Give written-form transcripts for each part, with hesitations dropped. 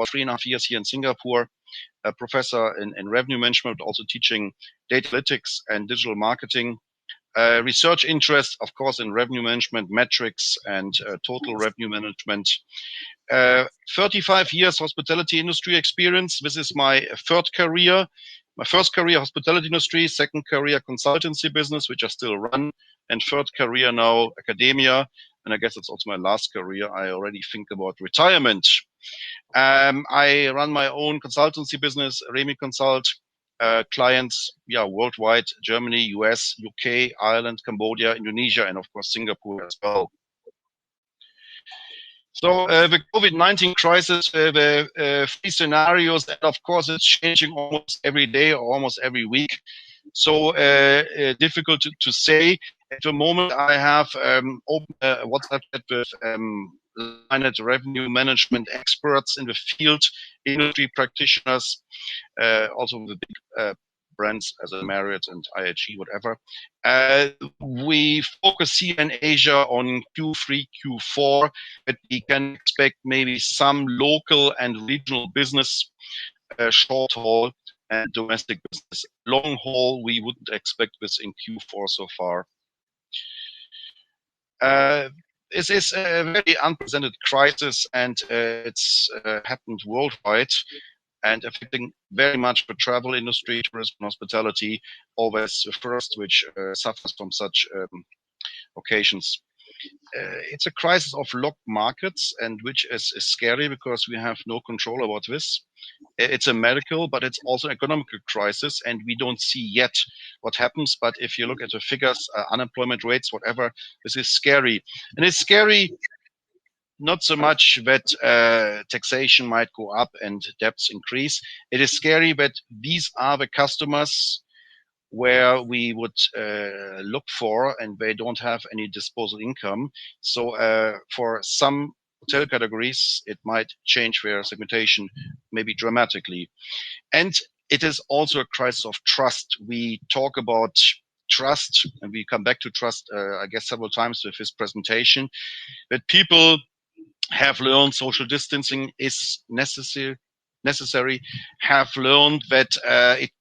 3.5 years here in Singapore, a professor in revenue management, also teaching data analytics and digital marketing. Research interest, of course, in revenue management, metrics, and total revenue management. 35 years hospitality industry experience. This is my third career. My first career, hospitality industry. Second career, consultancy business, which I still run. And third career now, academia. And I guess it's also my last career. I already think about retirement. I run my own consultancy business, Remy Consult. Clients, worldwide, Germany, US, UK, Ireland, Cambodia, Indonesia, and of course, Singapore as well. So the COVID-19 crisis, the three scenarios, and of course, it's changing almost every day or almost every week. So difficult to say. At the moment, I have opened a WhatsApp chat with revenue management experts in the field, industry practitioners, also the big brands as a Marriott and IHG, whatever. We focus here in Asia on Q3, Q4, but we can expect maybe some local and regional business, short haul and domestic business. Long haul, we wouldn't expect this in Q4 so far. This is a very unprecedented crisis, and it's happened worldwide and affecting very much the travel industry, tourism, hospitality, always the first which suffers from such occasions. It's a crisis of locked markets, and which is scary because we have no control about this. It's a medical, but it's also an economical crisis, and we don't see yet what happens. But if you look at the figures, unemployment rates, whatever, this is scary. And it's scary not so much that taxation might go up and debts increase. It is scary that these are the customers where we would look for, and they don't have any disposable income. So for some hotel categories, it might change their segmentation maybe dramatically. And it is also a crisis of trust. We talk about trust, and we come back to trust, I guess, several times with this presentation, that people have learned social distancing is necessary, have learned that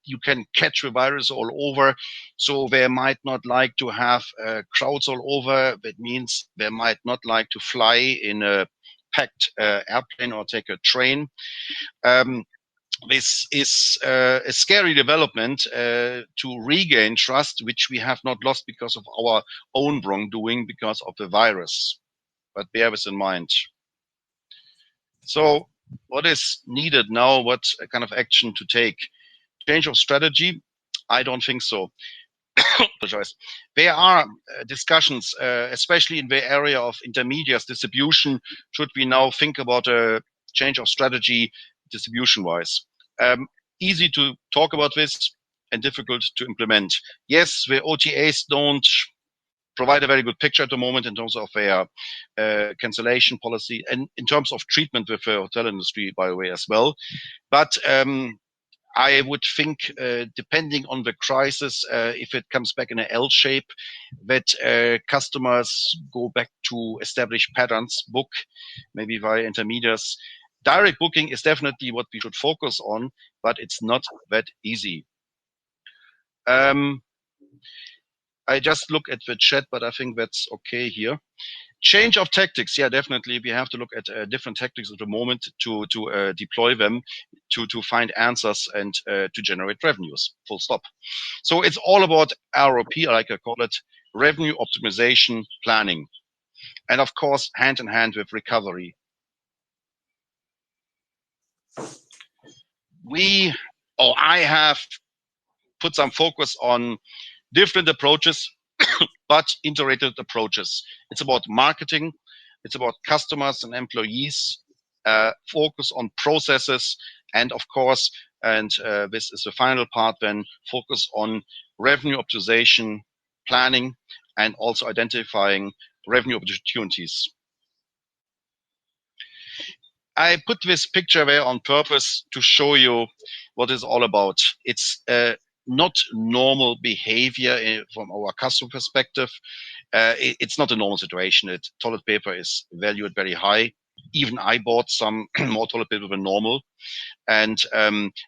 you can catch the virus all over. So they might not like to have crowds all over. That means they might not like to fly in a packed airplane or take a train. This is a scary development to regain trust, which we have not lost because of our own wrongdoing, because of the virus. But bear this in mind. So what is needed now? What kind of action to take? Change of strategy? I don't think so. Apologize. There are discussions, especially in the area of intermediates distribution. Should we now think about a change of strategy distribution-wise? Easy to talk about this and difficult to implement. Yes, the OTAs don't provide a very good picture at the moment in terms of their cancellation policy and in terms of treatment with the hotel industry, by the way, as well. But I would think, depending on the crisis, if it comes back in an L shape, that customers go back to established patterns, book maybe via intermediaries. Direct booking is definitely what we should focus on, but it's not that easy. I just look at the chat, but I think that's okay here. Change of tactics. Yeah, definitely. We have to look at different tactics at the moment to deploy them, to find answers and to generate revenues, full stop. So it's all about ROP, like I call it, revenue optimization planning. And of course, hand in hand with recovery. I have put some focus on different approaches, but integrated approaches. It's about marketing. It's about customers and employees, focus on processes, and of course, and this is the final part then, focus on revenue optimization, planning, and also identifying revenue opportunities. I put this picture there on purpose to show you what it's all about. It's not normal behavior from our customer perspective. It's not a normal situation. Toilet paper is valued very high. Even I bought some more toilet paper than normal. And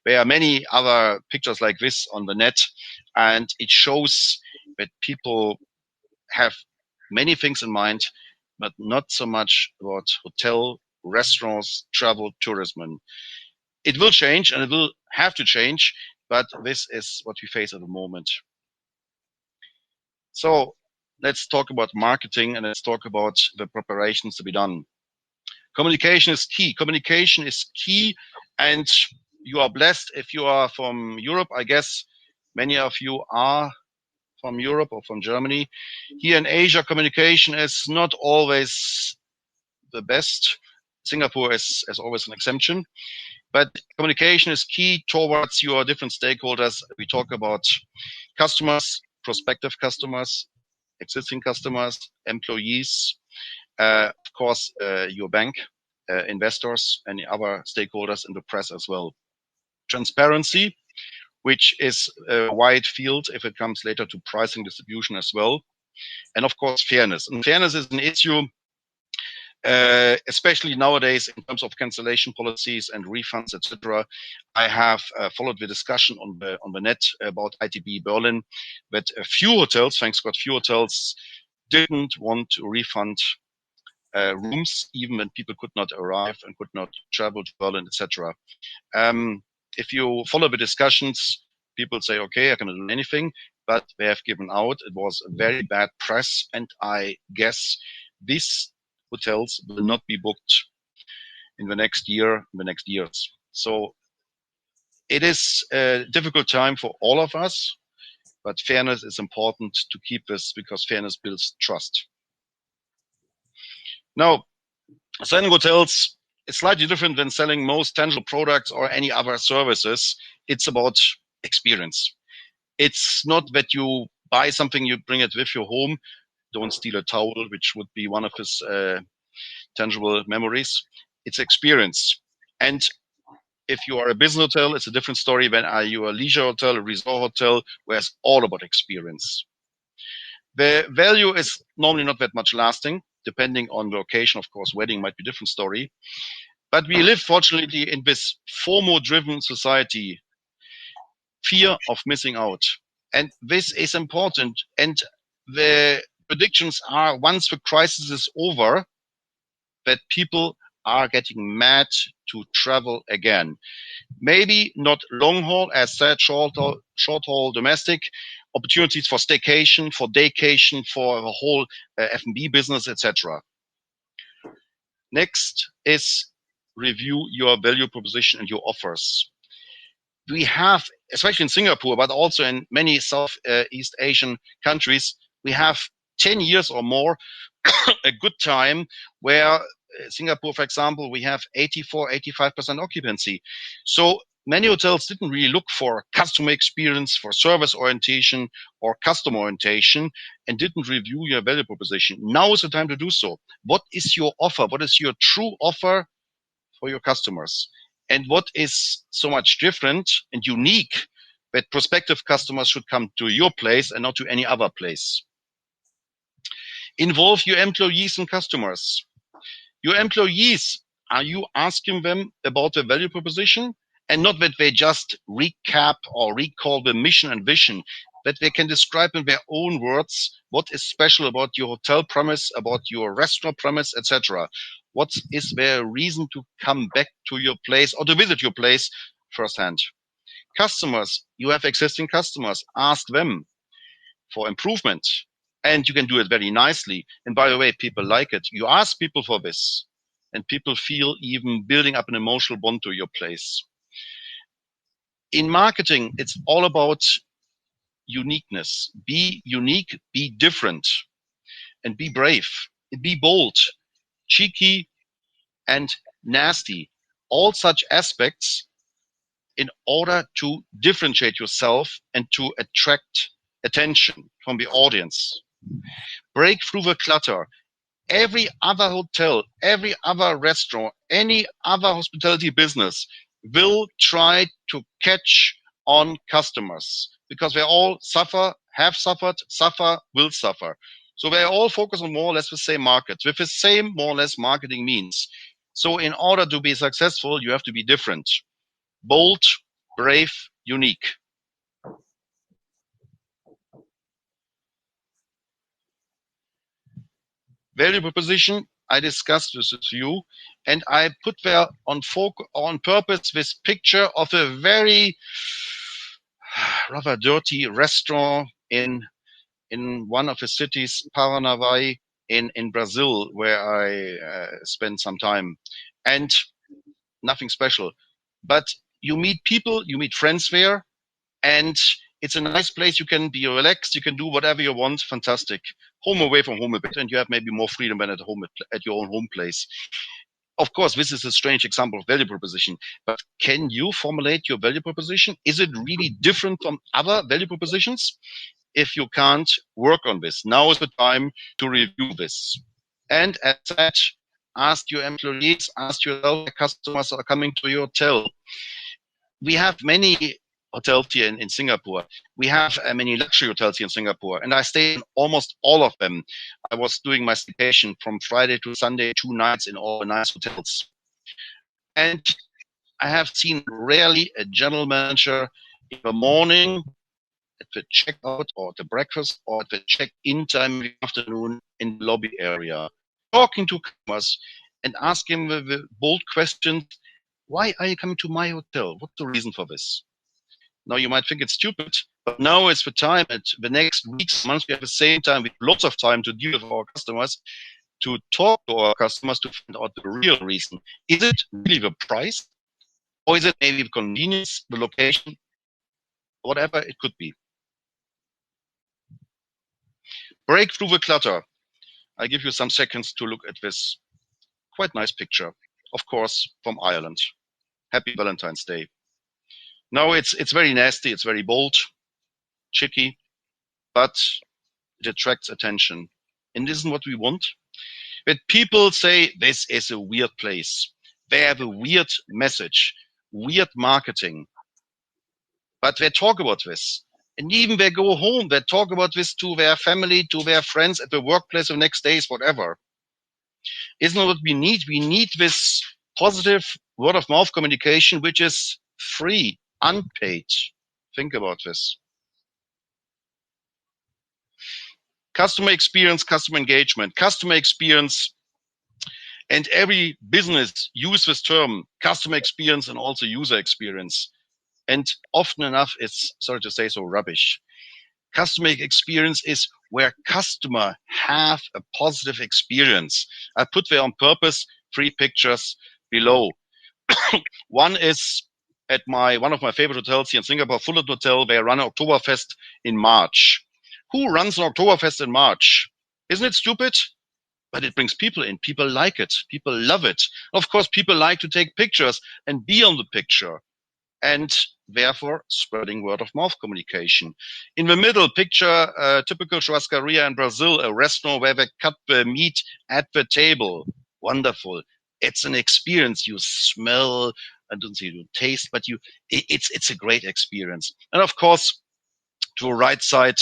there are many other pictures like this on the net, and it shows that people have many things in mind, but not so much about hotel, restaurants, travel, tourism. It will change, and it will have to change, but this is what we face at the moment. So let's talk about marketing, and let's talk about the preparations to be done. Communication is key. Communication is key, and you are blessed if you are from Europe. I guess many of you are from Europe or from Germany. Here in Asia, communication is not always the best. Singapore is always an exemption, but communication is key towards your different stakeholders. We talk about customers, prospective customers, existing customers, employees, of course, your bank, investors, and other stakeholders in the press as well. Transparency, which is a wide field if it comes later to pricing, distribution as well. And of course, fairness. And fairness is an issue, especially nowadays in terms of cancellation policies and refunds, etc. I have followed the discussion on the net about ITB Berlin, that a few hotels, thanks God, few hotels didn't want to refund rooms, even when people could not arrive and could not travel to Berlin, etc. If you follow the discussions, people say, okay, I cannot do anything, but they have given out. It was a very bad press, and I guess these hotels will not be booked in the next year, in the next years. So it is a difficult time for all of us, but fairness is important to keep this, because fairness builds trust. Now, selling hotels is slightly different than selling most tangible products or any other services. It's about experience. It's not that you buy something, you bring it with you home. Don't steal a towel, which would be one of his tangible memories. It's experience. And if you are a business hotel, it's a different story than are you a leisure hotel, a resort hotel, where it's all about experience. The value is normally not that much lasting, depending on the location. Of course, wedding might be a different story. But we live, fortunately, in this FOMO-driven society, fear of missing out. And this is important. And the predictions are, once the crisis is over, that people are getting mad to travel again. Maybe not long haul, as said, short haul domestic, opportunities for staycation, for daycation, for the whole F&B business, etc. Next is review your value proposition and your offers. We have, especially in Singapore, but also in many Southeast Asian countries, we have 10 years or more a good time where Singapore, for example, we have 84, 85% occupancy. So many hotels didn't really look for customer experience, for service orientation or customer orientation, and didn't review your value proposition. Now is the time to do so. What is your offer? What is your true offer for your customers? And what is so much different and unique that prospective customers should come to your place and not to any other place? Involve your employees and customers. Your employees, are you asking them about the value proposition? And not that they just recap or recall the mission and vision, that they can describe in their own words what is special about your hotel premise, about your restaurant premise, etc. What is their reason to come back to your place or to visit your place firsthand? Customers, you have existing customers, ask them for improvement. And you can do it very nicely. And by the way, people like it. You ask people for this, and people feel even building up an emotional bond to your place. In marketing, it's all about uniqueness. Be unique, be different, and be brave, be bold, cheeky, and nasty. All such aspects in order to differentiate yourself and to attract attention from the audience. Break through the clutter. Every other hotel, every other restaurant, any other hospitality business will try to catch on customers because they all suffer, have suffered, suffer, will suffer. So they all focus on more or less the same markets with the same more or less marketing means. So in order to be successful, you have to be different, bold, brave, unique. Value proposition, I discussed this with you, and I put there on purpose this picture of a very rather dirty restaurant in one of the cities, Paranavaí, in Brazil, where I spent some time, and nothing special. But you meet people, you meet friends there, and it's a nice place. You can be relaxed, you can do whatever you want. Fantastic. Home away from home a bit, and you have maybe more freedom than at home at your own home place. Of course, this is a strange example of value proposition, but can you formulate your value proposition? Is it really different from other value propositions? If you can't, work on this. Now is the time to review this. And as said, ask your employees, ask yourself, customers are coming to your hotel. We have many hotels here in Singapore. We have many luxury hotels here in Singapore, and I stay in almost all of them. I was doing my staycation from Friday to Sunday, 2 nights in all the nice hotels. And I have seen rarely a general manager in the morning at the checkout or the breakfast or at the check-in time in the afternoon in the lobby area, talking to customers and asking the bold questions. Why are you coming to my hotel? What's the reason for this? Now you might think it's stupid, but now is the time. At the next weeks, months, we have the same time. We have lots of time to deal with our customers, to talk to our customers, to find out the real reason. Is it really the price? Or is it maybe the convenience, the location, whatever it could be? Break through the clutter. I give you some seconds to look at this quite nice picture, of course, from Ireland. Happy Valentine's Day. Now it's very nasty, it's very bold, cheeky, but it attracts attention. And isn't what we want? But people say this is a weird place. They have a weird message, weird marketing. But they talk about this. And even they go home, they talk about this to their family, to their friends at the workplace the next days, whatever. Isn't what we need? We need this positive word of mouth communication, which is free, unpaid. Think about this. Customer experience, customer engagement, customer experience, and every business use this term, customer experience and also user experience. And often enough, it's, sorry to say so, rubbish. Customer experience is where customer have a positive experience. I put there on purpose 3 pictures below. One is at one of my favorite hotels here in Singapore, Fullerton Hotel. They run Oktoberfest in March. Who runs an Oktoberfest in March? Isn't it stupid? But it brings people in. People like it. People love it. Of course, people like to take pictures and be on the picture, and therefore spreading word of mouth communication. In the middle picture, typical churrascaria in Brazil, a restaurant where they cut the meat at the table. Wonderful. It's an experience. You smell, I don't say you taste, but it's a great experience. And of course, to the right side,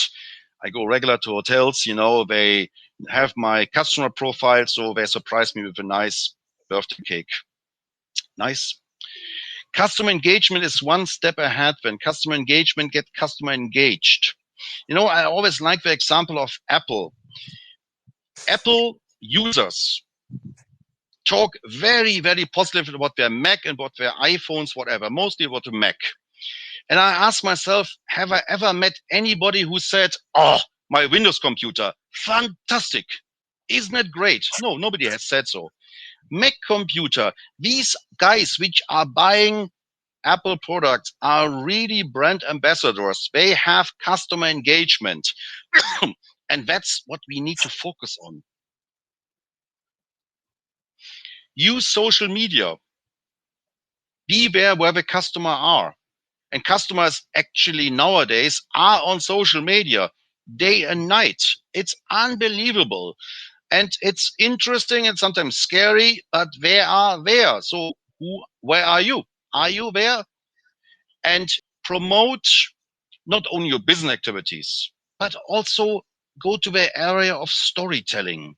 I go regular to hotels. You know, they have my customer profile, so they surprise me with a nice birthday cake. Nice. Customer engagement is one step ahead. When customer engagement get customer engaged. You know, I always like the example of Apple. Apple users talk very, very positive about their Mac and about their iPhones, whatever, mostly about the Mac. And I ask myself, have I ever met anybody who said, oh, my Windows computer, fantastic. Isn't it great? No, nobody has said so. Mac computer, these guys which are buying Apple products are really brand ambassadors. They have customer engagement. And that's what we need to focus on. Use social media. Be there where the customer are. And customers actually nowadays are on social media day and night. It's unbelievable. And it's interesting and sometimes scary, but they are there. So where are you? Are you there? And promote not only your business activities, but also go to the area of storytelling.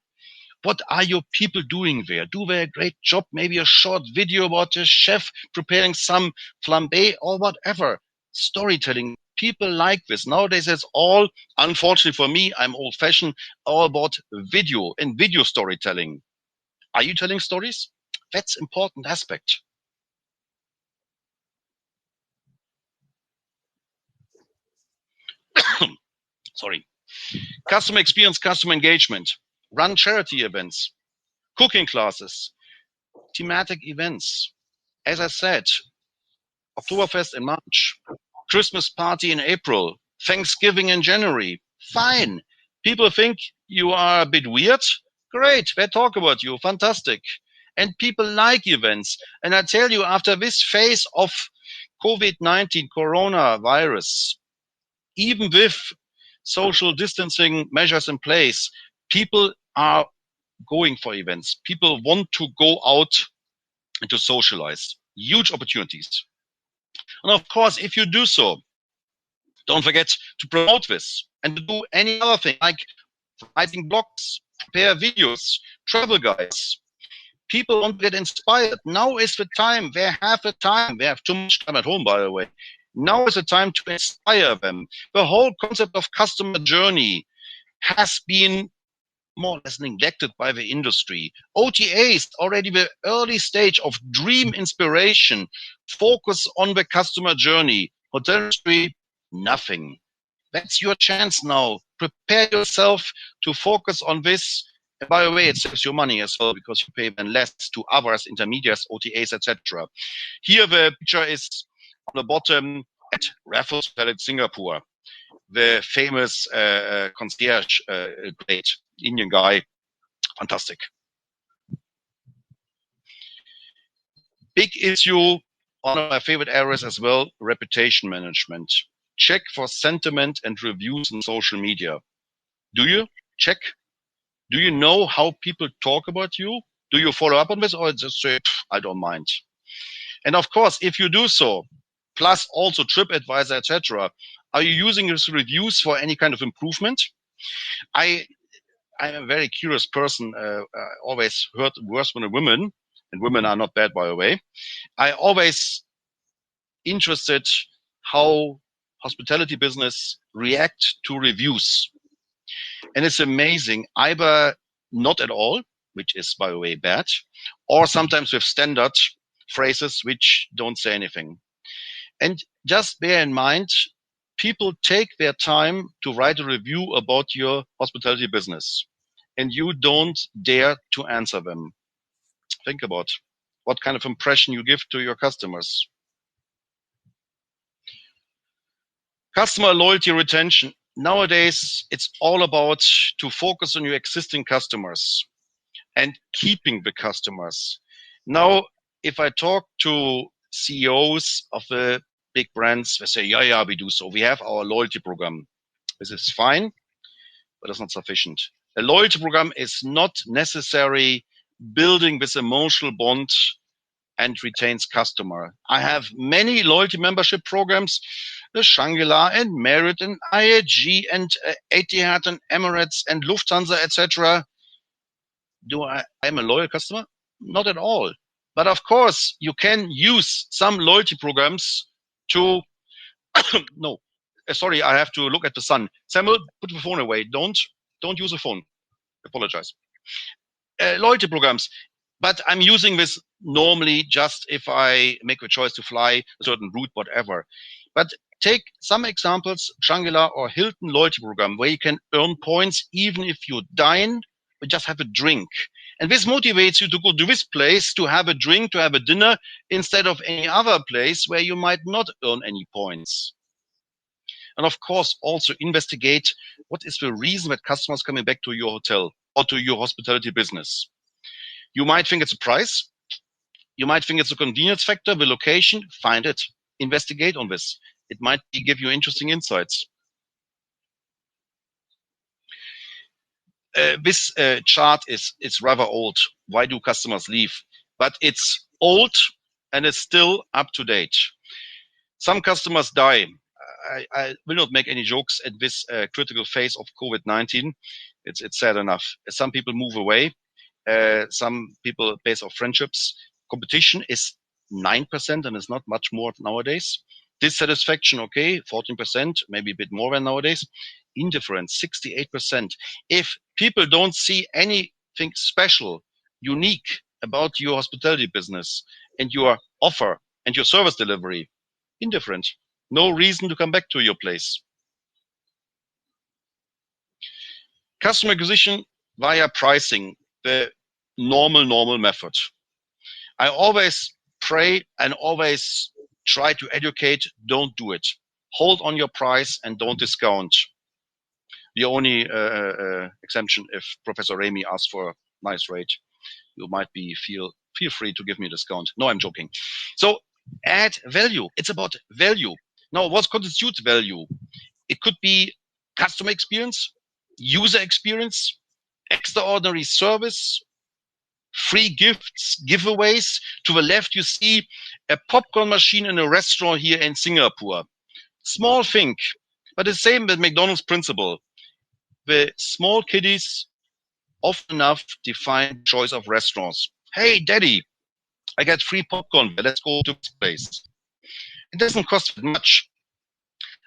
What are your people doing there? Do they a great job? Maybe a short video about a chef preparing some flambe or whatever. Storytelling. People like this. Nowadays, it's all, unfortunately for me, I'm old fashioned, all about video and video storytelling. Are you telling stories? That's important aspect. Sorry. Customer experience, customer engagement. Run charity events, cooking classes, thematic events. As I said, Oktoberfest in March, Christmas party in April, Thanksgiving in January. Fine. People think you are a bit weird. Great. They talk about you. Fantastic. And people like events. And I tell you, after this phase of COVID-19 coronavirus, even with social distancing measures in place, people are going for events. People want to go out and to socialize. Huge opportunities. And of course, if you do so, don't forget to promote this and to do any other thing like writing blogs, prepare videos, travel guides. People want to get inspired. Now is the time. They have the time. They have too much time at home, by the way. Now is the time to inspire them. The whole concept of customer journey has been more or less neglected by the industry. OTAs, already the early stage of dream inspiration, focus on the customer journey. Hotel industry, nothing. That's your chance now. Prepare yourself to focus on this. And by the way, it saves you money as well because you pay then less to others, intermediaries, OTAs, etc. Here the picture is on the bottom at Raffles Hotel in Singapore. The famous concierge, great Indian guy, fantastic. Big issue, one of my favorite areas as well, reputation management. Check for sentiment and reviews on social media. Do you check? Do you know how people talk about you? Do you follow up on this or just say, I don't mind? And of course, if you do so, plus also TripAdvisor, etc., are you using these reviews for any kind of improvement? I'm a very curious person. I always heard worse when a woman, and women are not bad, by the way. I always interested how hospitality business react to reviews. And it's amazing, either not at all, which is, by the way, bad, or sometimes with standard phrases which don't say anything. And just bear in mind, people take their time to write a review about your hospitality business, and you don't dare to answer them. Think about what kind of impression you give to your customers. Customer loyalty retention. Nowadays, it's all about to focus on your existing customers and keeping the customers. Now, if I talk to CEOs of the big brands, they say, yeah, we do so. We have our loyalty program. This is fine, but it's not sufficient. A loyalty program is not necessary building this emotional bond and retains customer. I have many loyalty membership programs, the Shangri-La and Marriott and IAG and Etihad and Emirates and Lufthansa, etc. I'm a loyal customer? Not at all. But of course, you can use some loyalty programs to, no, sorry, I have to look at the sun. Samuel, put the phone away. Don't use the phone. Apologize. Loyalty programs. But I'm using this normally just if I make the choice to fly a certain route, whatever. But take some examples, Shangri-La or Hilton loyalty program, where you can earn points even if you dine, but just have a drink. And this motivates you to go to this place, to have a drink, to have a dinner, instead of any other place where you might not earn any points. And of course, also investigate what is the reason that customers coming back to your hotel or to your hospitality business. You might think it's a price. You might think it's a convenience factor, the location. Find it. Investigate on this. It might give you interesting insights. This chart it's rather old. Why do customers leave? But it's old and it's still up to date. Some customers die. I will not make any jokes at this critical phase of COVID-19. It's sad enough. Some people move away. Some people base off friendships. Competition is 9% and it's not much more nowadays. Dissatisfaction, okay, 14%, maybe a bit more than nowadays. Indifference, 68%. If people don't see anything special, unique about your hospitality business and your offer and your service delivery, indifferent. No reason to come back to your place. Customer acquisition via pricing, the normal method. I always pray and always try to educate, don't do it. Hold on your price and don't discount. The only exemption if Professor Remy asks for a nice rate, you might feel free to give me a discount. No, I'm joking. So add value. It's about value. Now, what constitutes value? It could be customer experience, user experience, extraordinary service, free gifts, giveaways. To the left, you see a popcorn machine in a restaurant here in Singapore. Small thing, but the same with McDonald's principle. The small kiddies often enough define choice of restaurants. Hey, daddy, I got free popcorn. Let's go to this place. It doesn't cost much.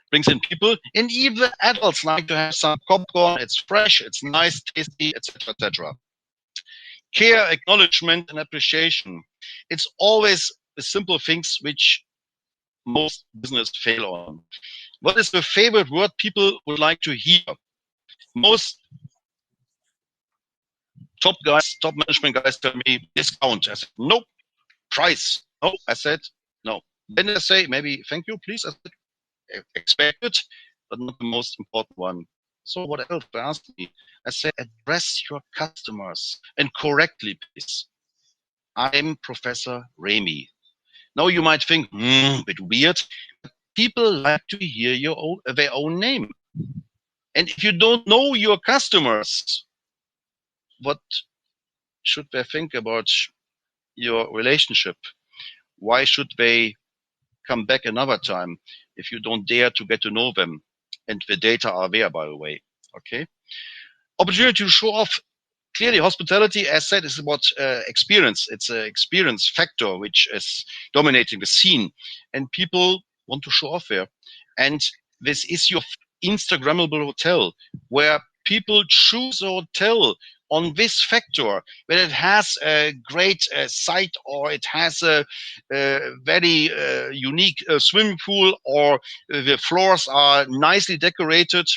Brings in people, and even adults like to have some popcorn. It's fresh, it's nice, tasty, etc., etc. Care, acknowledgement, and appreciation. It's always the simple things which most business fail on. What is the favorite word people would like to hear? Most top management guys tell me discount. I said, no. Price. No, I said, no. Then they say, maybe, thank you, please. I said, expect it, but not the most important one. So what else? They asked me. I said, address your customers and correctly, please. I'm Professor Remy. Now you might think, a bit weird. People like to hear their own name. And if you don't know your customers, what should they think about your relationship? Why should they come back another time if you don't dare to get to know them? And the data are there, by the way. Okay. Opportunity to show off. Clearly, hospitality, as said, is about experience. It's an experience factor which is dominating the scene, and people want to show off there. And this issue of Instagrammable hotel, where people choose a hotel on this factor, whether it has a great site or it has a very unique swimming pool or the floors are nicely decorated,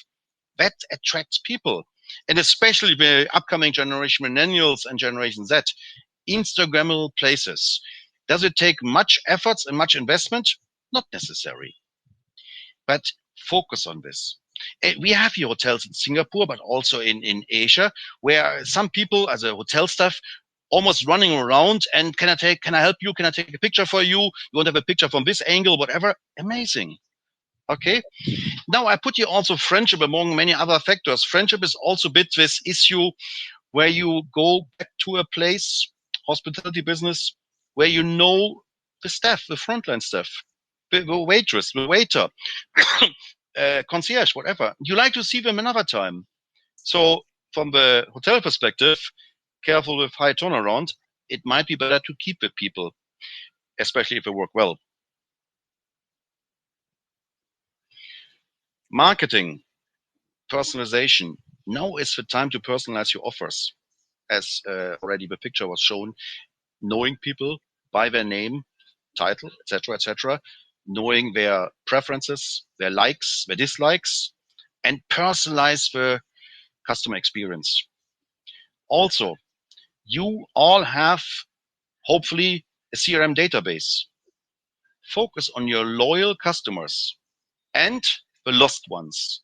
that attracts people. And especially the upcoming generation, millennials and Generation Z, Instagrammable places. Does it take much efforts and much investment? Not necessary. But focus on this. We have here hotels in Singapore, but also in Asia, where some people, as a hotel staff, almost running around and can I help you? Can I take a picture for you? You want to have a picture from this angle, whatever? Amazing. Okay. Now I put here also friendship among many other factors. Friendship is also a bit this issue where you go back to a place, hospitality business, where you know the staff, the frontline staff, the waitress, the waiter, concierge, whatever. You like to see them another time. So from the hotel perspective, careful with high turnaround, it might be better to keep the people, especially if they work well. Marketing, personalization. Now is the time to personalize your offers. As already the picture was shown, knowing people by their name, title, etc., knowing their preferences, their likes, their dislikes, and personalize the customer experience. Also, you all have, hopefully, a CRM database. Focus on your loyal customers and the lost ones.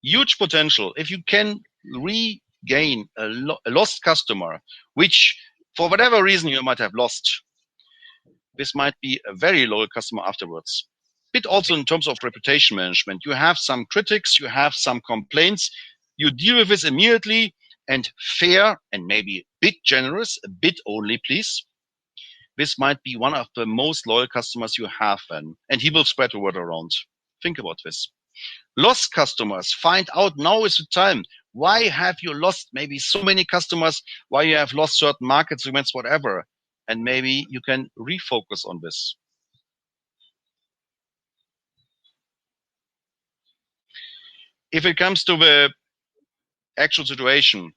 Huge potential. If you can regain a lost customer, which for whatever reason you might have lost, this might be a very loyal customer afterwards. But also in terms of reputation management, you have some critics, you have some complaints, you deal with this immediately and fair and maybe a bit generous, a bit only, please. This might be one of the most loyal customers you have then, and he will spread the word around. Think about this. Lost customers, find out now is the time. Why have you lost maybe so many customers? Why you have lost certain market segments, whatever. And maybe you can refocus on this. If it comes to the actual situation,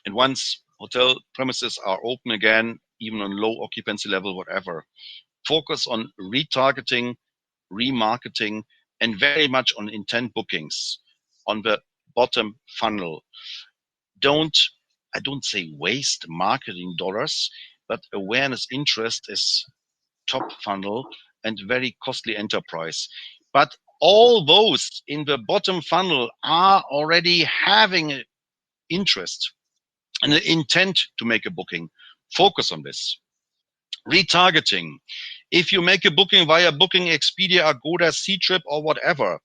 and once hotel premises are open again, even on low occupancy level, whatever, focus on retargeting, remarketing, and very much on intent bookings on the bottom funnel. I don't say waste marketing dollars, but awareness interest is top funnel and very costly enterprise. But all those in the bottom funnel are already having interest and an intent to make a booking. Focus on this. Retargeting. If you make a booking via Booking, Expedia, Agoda, Ctrip, or whatever,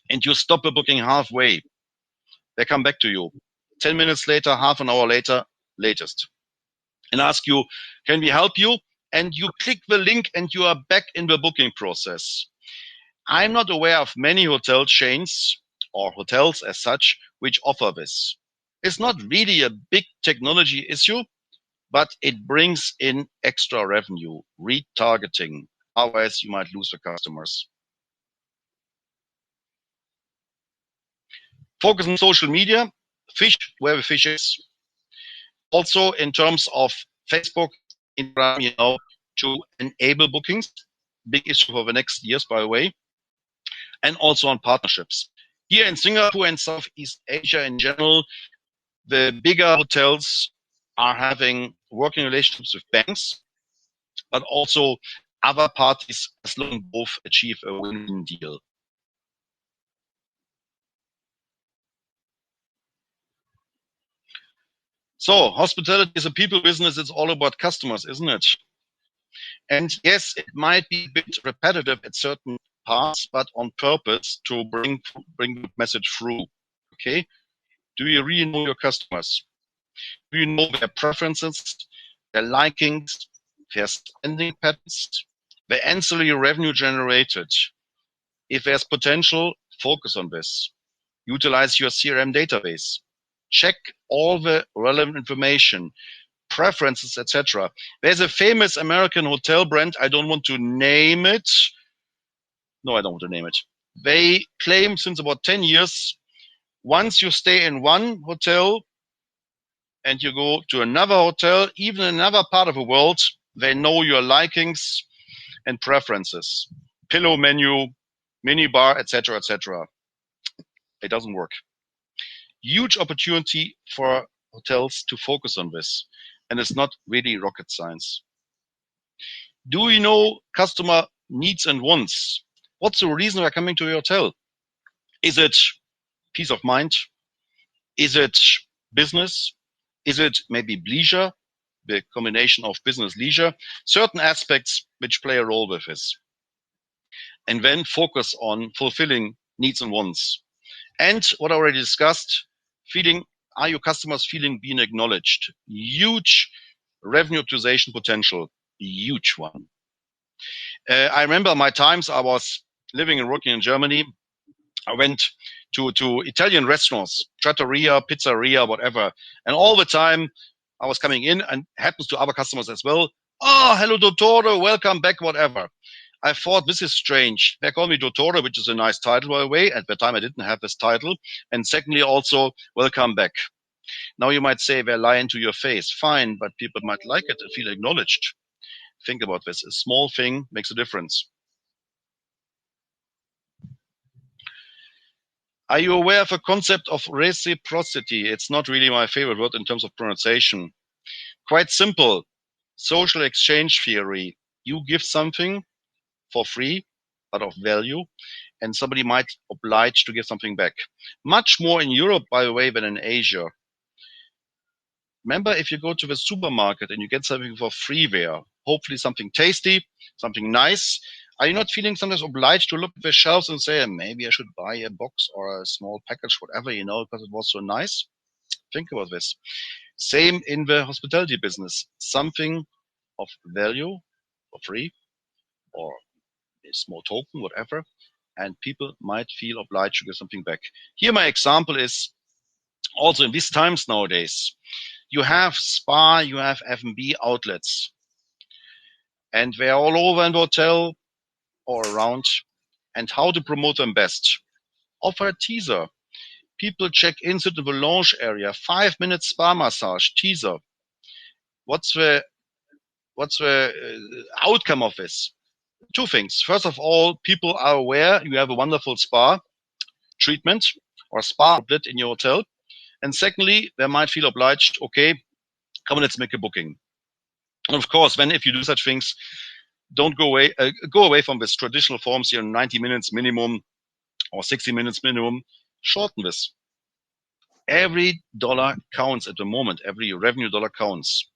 and you stop a booking halfway, they come back to you 10 minutes later, half an hour later, latest, and ask you, can we help you? And you click the link and you are back in the booking process. I'm not aware of many hotel chains or hotels as such which offer this. It's not really a big technology issue, but it brings in extra revenue, retargeting. Otherwise, you might lose the customers. Focus on social media, fish where the fish is. Also, in terms of Facebook, Instagram, to enable bookings, big issue for the next years, by the way, and also on partnerships. Here in Singapore and Southeast Asia in general, the bigger hotels are having working relationships with banks, but also other parties, as long as both achieve a win-win deal. So hospitality is a people business. It's all about customers, isn't it? And yes, it might be a bit repetitive at certain parts, but on purpose to bring the message through. Okay? Do you really know your customers? Do you know their preferences, their likings, their spending patterns, the ancillary revenue generated? If there's potential, focus on this. Utilize your CRM database. Check all the relevant information, preferences, etc. There's a famous American hotel brand. I don't want to name it. No, I don't want to name it. They claim since about 10 years, once you stay in one hotel and you go to another hotel, even in another part of the world, they know your likings and preferences. Pillow menu, mini bar, etc., etc. It doesn't work. Huge opportunity for hotels to focus on this, and it's not really rocket science. Do you know customer needs and wants? What's the reason they're coming to your hotel? Is it peace of mind? Is it business? Is it maybe leisure? The combination of business leisure, certain aspects which play a role with this. And then focus on fulfilling needs and wants. And what I already discussed, are your customers feeling being acknowledged? Huge revenue optimization potential, huge one. I remember my times I was living and working in Germany. I went to Italian restaurants, trattoria, pizzeria, whatever. And all the time I was coming in, and happens to other customers as well. Oh, hello, Dottore, welcome back, whatever. I thought this is strange. They call me Dottore, which is a nice title, by the way. At the time, I didn't have this title. And secondly, also, welcome back. Now you might say they're lying to your face. Fine, but people might like it and feel acknowledged. Think about this. A small thing makes a difference. Are you aware of a concept of reciprocity? It's not really my favorite word in terms of pronunciation. Quite simple. Social exchange theory. You give something for free, out of value, and somebody might oblige to give something back. Much more in Europe, by the way, than in Asia. Remember, if you go to the supermarket and you get something for free there, hopefully something tasty, something nice, are you not feeling sometimes obliged to look at the shelves and say, maybe I should buy a box or a small package, whatever, because it was so nice? Think about this. Same in the hospitality business. Something of value for free or a small token, whatever, and people might feel obliged to give something back. Here, my example is also in these times nowadays, you have spa, you have F&B outlets, and they're all over in the hotel or around. And how to promote them best? Offer a teaser. People check into the lounge area, 5-minute spa massage, teaser. What's the outcome of this? Two things. First of all, people are aware you have a wonderful spa treatment or spa outlet in your hotel. And secondly, they might feel obliged, okay, come on, let's make a booking. And of course, then if you do such things, don't go away from this traditional forms here, 90 minutes minimum or 60 minutes minimum. Shorten this. Every dollar counts at the moment. Every revenue dollar counts.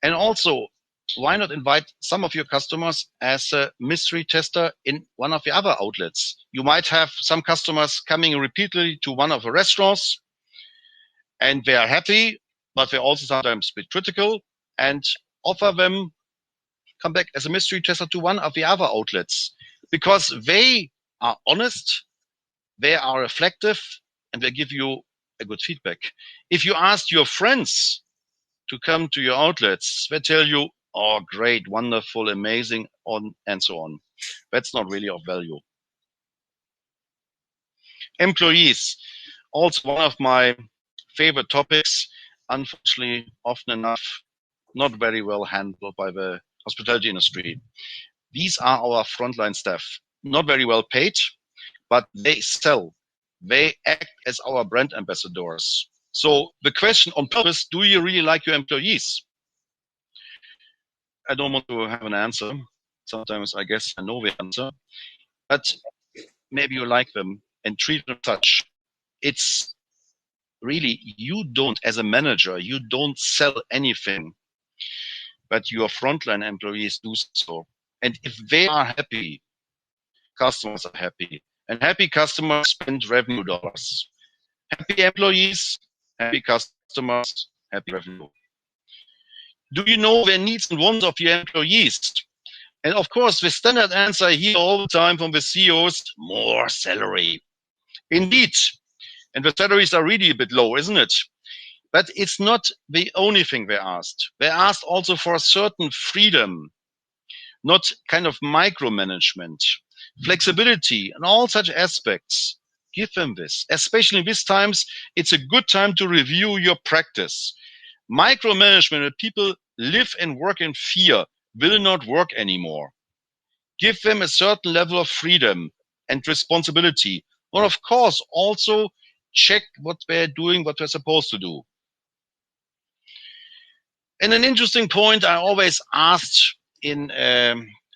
And also, why not invite some of your customers as a mystery tester in one of the other outlets? You might have some customers coming repeatedly to one of the restaurants, and they are happy, but they're also sometimes a bit critical, and offer them come back as a mystery tester to one of the other outlets, because they are honest, they are reflective, and they give you a good feedback. If you ask your friends to come to your outlets, they tell you, oh, great, wonderful, amazing, and so on. That's not really of value. Employees, also one of my favorite topics, unfortunately, often enough, not very well handled by the hospitality industry. These are our frontline staff, not very well paid, but they sell. They act as our brand ambassadors. So the question on purpose, do you really like your employees? I don't want to have an answer. Sometimes I guess I know the answer, but maybe you like them and treat them such. It's really, you don't, as a manager, you don't sell anything, but your frontline employees do so. And if they are happy, customers are happy. And happy customers spend revenue dollars. Happy employees, happy customers, happy revenue. Do you know the needs and wants of your employees? And of course, the standard answer I hear all the time from the CEOs, more salary. Indeed. And the salaries are really a bit low, isn't it? But it's not the only thing they asked. They asked also for a certain freedom, not kind of micromanagement, flexibility, and all such aspects. Give them this. Especially in these times, it's a good time to review your practice. Micromanagement, where people live and work in fear, will not work anymore. Give them a certain level of freedom and responsibility. But of course, also check what they're doing, what they're supposed to do. And an interesting point I always asked in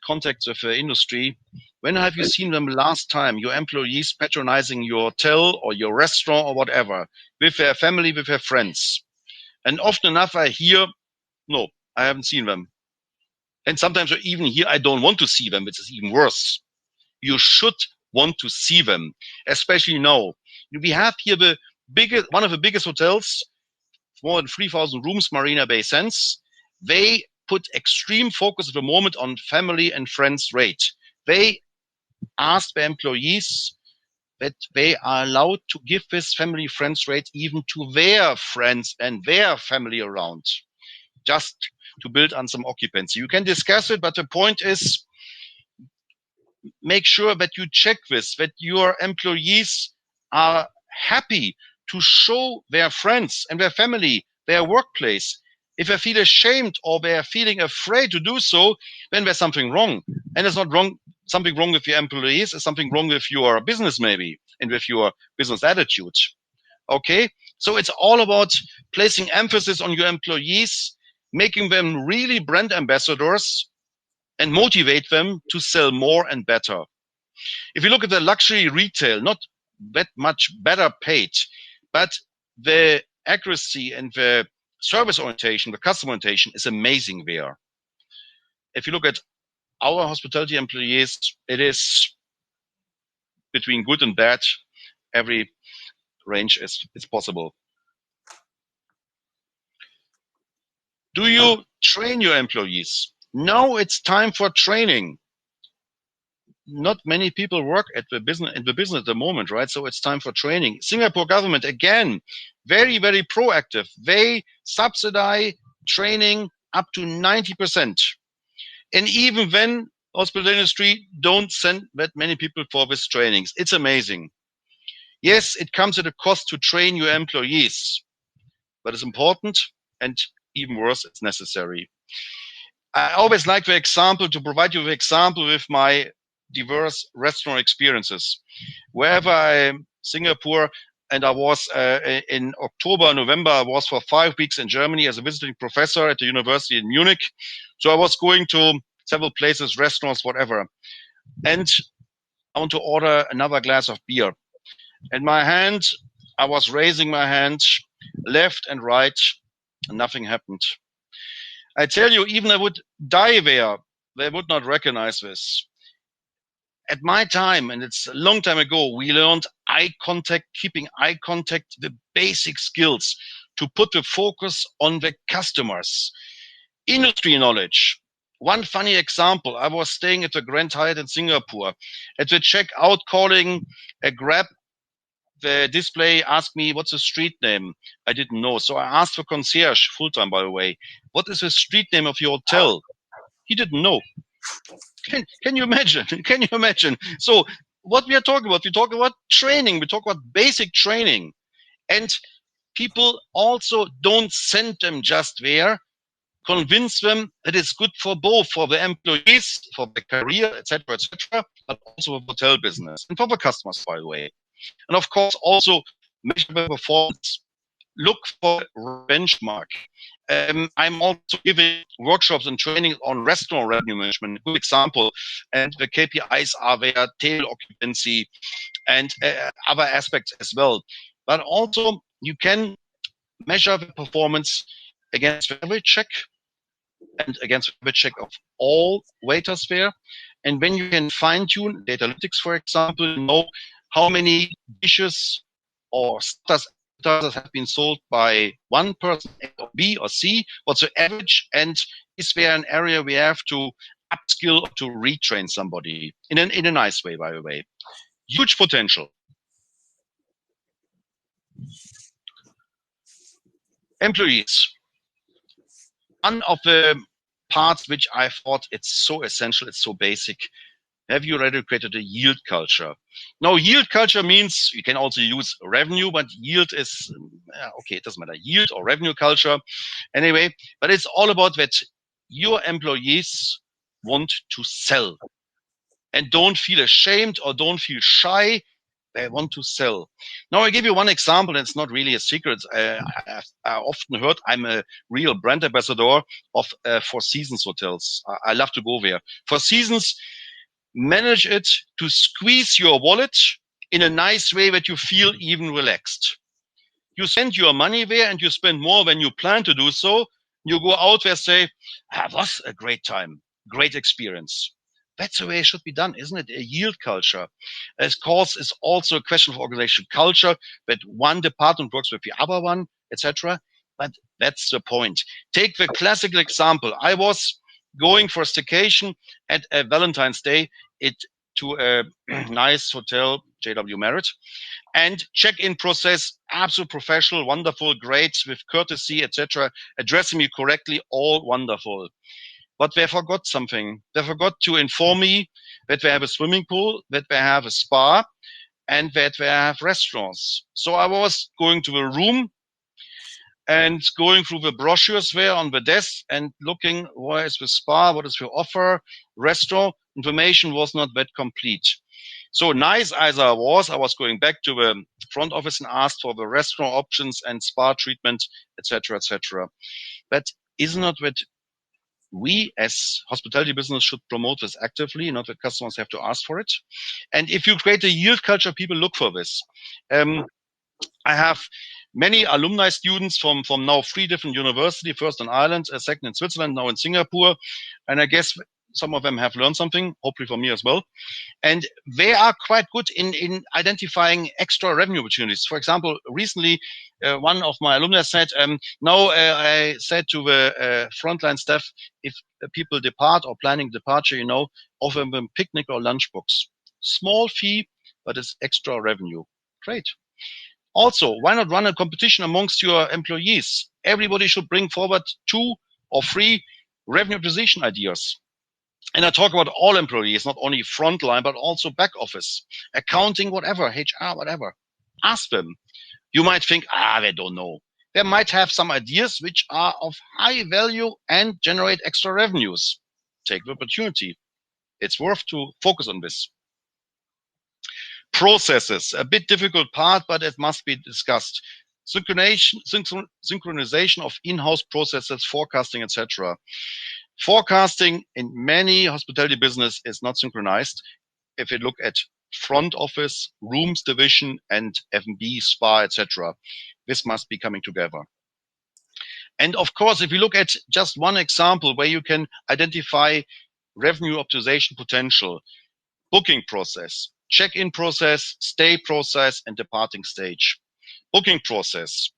contact with the industry, when have you seen them last time, your employees patronizing your hotel or your restaurant or whatever, with their family, with their friends? And often enough I hear, no, I haven't seen them. And sometimes even here, I don't want to see them, which is even worse. You should want to see them, especially now. We have here one of the biggest hotels, more than 3,000 rooms, Marina Bay Sands. They put extreme focus at the moment on family and friends rate. They asked their employees that they are allowed to give this family friends rate even to their friends and their family around, just to build on some occupancy. You can discuss it, but the point is, make sure that you check this, that your employees are happy to show their friends and their family, their workplace. If they feel ashamed or they're feeling afraid to do so, then there's something wrong. And it's not wrong, something wrong with your employees, it's something wrong with your business maybe, and with your business attitude. Okay? So it's all about placing emphasis on your employees, making them really brand ambassadors, and motivate them to sell more and better. If you look at the luxury retail, not that much better paid, but the accuracy and the service orientation, the customer orientation is amazing there. If you look at our hospitality employees, it is between good and bad. Every range is possible. Do you train your employees? Now it's time for training. not many people work at the business at the moment, right? So it's time for training. Singapore government, again, very, very proactive. They subsidize training up to 90%. And even when hospital industry don't send that many people for these trainings, it's amazing. Yes, it comes at a cost to train your employees, but it's important, and even worse, it's necessary. I always like the example to provide you with example with my diverse restaurant experiences. Wherever I'm Singapore, and I was in October, November, I was for 5 weeks in Germany as a visiting professor at the university in Munich. So I was going to several places, restaurants, whatever. And I want to order another glass of beer. And my hand, I was raising my hand left and right, and nothing happened. I tell you, even I would die there, they would not recognize this. At my time, and it's a long time ago, we learned eye contact, keeping eye contact, the basic skills to put the focus on the customers. Industry knowledge. One funny example, I was staying at the Grand Hyatt in Singapore. At the checkout, calling a Grab, the display asked me, what's the street name? I didn't know. So I asked the concierge, full-time by the way, what is the street name of your hotel? He didn't know. Can you imagine? Can you imagine? So what we are talking about, we talk about training, we talk about basic training. And people also don't send them just there, convince them that it's good for both, for the employees, for the career, etc., but also for hotel business and for the customers, by the way. And of course, also measure the performance. Look for benchmark. I'm also giving workshops and training on restaurant revenue management, a good example. And the KPIs are there, table occupancy, and other aspects as well. But also, you can measure the performance against every check and against the check of all waiters there. And when you can fine-tune data analytics, for example, know how many dishes or starters have been sold by one person, A or B or C, what's the average, and is there an area we have to upskill or to retrain somebody in a nice way, by the way. Huge potential. Employees. One of the parts which I thought it's so essential, it's so basic. Have you already created a yield culture? Now, yield culture means you can also use revenue, but yield is, okay, it doesn't matter, yield or revenue culture. Anyway, but it's all about that your employees want to sell and don't feel ashamed or don't feel shy. They want to sell. Now, I give you one example, and it's not really a secret. I often heard I'm a real brand ambassador of Four Seasons hotels. I love to go there. Four Seasons, manage it to squeeze your wallet in a nice way that you feel even relaxed. You spend your money there and you spend more than you plan to do so. You go out there and say, that was a great time, great experience. That's the way it should be done, isn't it? A yield culture. Of course, it's also a question of organizational culture, that one department works with the other one, etc. But that's the point. Take the classical example. I was going for a staycation at a Valentine's Day to a nice hotel, JW Marriott, and check-in process, absolute professional, wonderful, great, with courtesy, etc., addressing me correctly, all wonderful. But they forgot something. They forgot to inform me that they have a swimming pool, that they have a spa, and that they have restaurants. So I was going to the room and going through the brochures there on the desk and looking, where is the spa, what is the offer, restaurant. Information was not that complete. So nice as I was going back to the front office and asked for the restaurant options and spa treatment, etc., etc. But isn't it that we as hospitality business should promote this actively, not that customers have to ask for it? And if you create a yield culture, people look for this. I have many alumni students from now 3 different universities, first in Ireland, second in Switzerland, now in Singapore. And I guess some of them have learned something, hopefully for me as well. And they are quite good in identifying extra revenue opportunities. For example, recently one of my alumni said, no, I said to the frontline staff, if people depart or planning departure, offer them a picnic or lunchbox. Small fee, but it's extra revenue. Great. Also, why not run a competition amongst your employees? Everybody should bring forward 2 or 3 revenue acquisition ideas. And I talk about all employees, not only frontline, but also back office, accounting, whatever, HR, whatever. Ask them. You might think, they don't know. They might have some ideas which are of high value and generate extra revenues. Take the opportunity. It's worth to focus on this. Processes, a bit difficult part, but it must be discussed. Synchronization of in-house processes, forecasting, etc. Forecasting in many hospitality business is not synchronized. If you look at front office, rooms division, and F&B, spa, etc., this must be coming together. And of course, if you look at just one example where you can identify revenue optimization potential, booking process, check-in process, stay process, and departing stage. Booking process.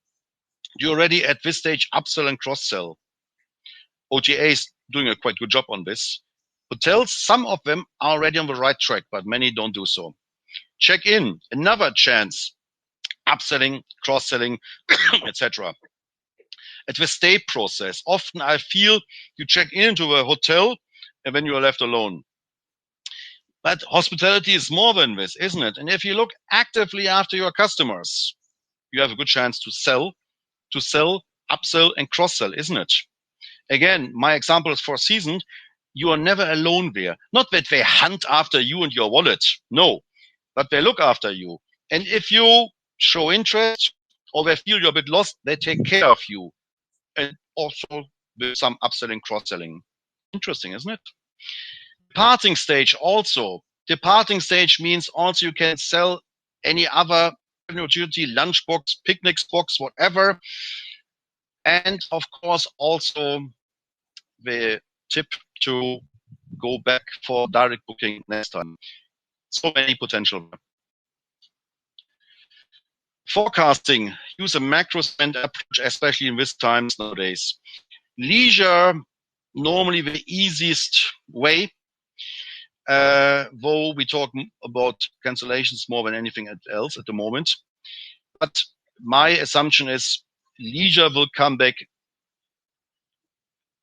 You already at this stage upsell and cross-sell. OTA is doing a quite good job on this. Hotels, some of them are already on the right track, but many don't do so. Check-in, another chance. Upselling, cross-selling, etc. At the stay process, often I feel you check into a hotel and then you are left alone. But hospitality is more than this, isn't it? And if you look actively after your customers, you have a good chance to sell, upsell, and cross-sell, isn't it? Again, my example is Four Seasons. You are never alone there. Not that they hunt after you and your wallet. No, but they look after you. And if you show interest or they feel you're a bit lost, they take care of you. And also with some upselling, cross-selling. Interesting, isn't it? Departing stage also. Departing stage means also you can sell any other opportunity, lunchbox, picnics box, whatever. And of course, also the tip to go back for direct booking next time. So many potential. Forecasting, use a macro spend approach, especially in these times nowadays. Leisure, normally the easiest way, though we talk about cancellations more than anything else at the moment. But my assumption is leisure will come back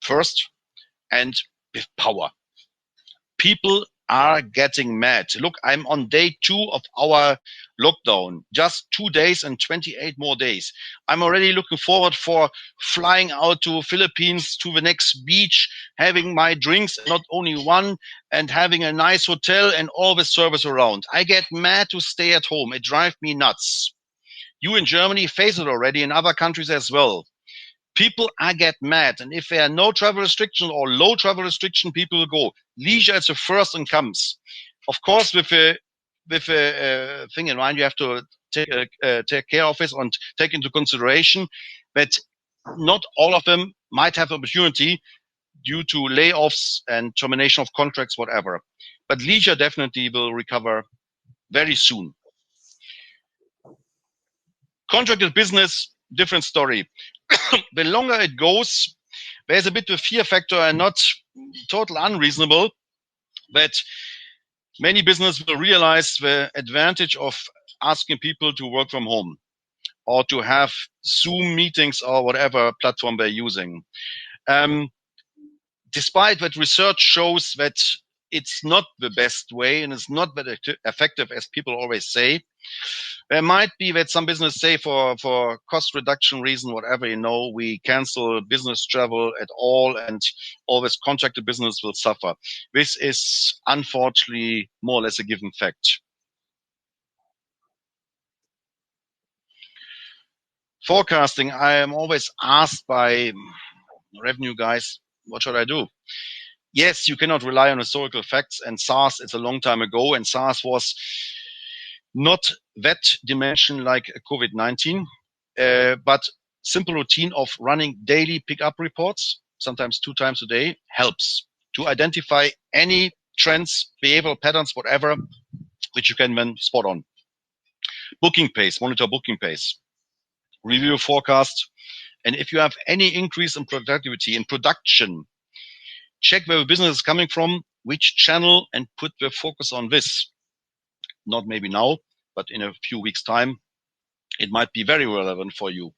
first and with power. People are getting mad. Look, I'm on day 2 of our lockdown, just 2 days and 28 more days. I'm already looking forward for flying out to Philippines, to the next beach, having my drinks, not only one, and having a nice hotel and all the service around. I get mad to stay at home. It drives me nuts. You in Germany face it already, in other countries as well. People are get mad, and if there are no travel restriction or low travel restriction, people will go. Leisure is the first and comes. Of course, with a thing in mind, you have to take care of it and take into consideration that not all of them might have opportunity due to layoffs and termination of contracts, whatever. But leisure definitely will recover very soon. Contracted business, different story. The longer it goes, there's a bit of fear factor and not total unreasonable that many businesses will realize the advantage of asking people to work from home or to have Zoom meetings or whatever platform they're using. Despite that research shows that it's not the best way and it's not that effective as people always say. There might be that some business say for cost reduction reason, whatever, we cancel business travel at all and all this contracted business will suffer. This is unfortunately more or less a given fact. Forecasting, I am always asked by revenue guys, what should I do? Yes, you cannot rely on historical facts, and SARS is a long time ago, and SARS was not that dimension like COVID-19, but simple routine of running daily pickup reports, sometimes 2 times a day, helps to identify any trends, behavioral patterns, whatever, which you can then spot on. Booking pace, monitor booking pace. review your forecast. And if you have any increase in productivity, in production, check where the business is coming from, which channel, and put the focus on this. Not maybe now, but in a few weeks' time, it might be very relevant for you.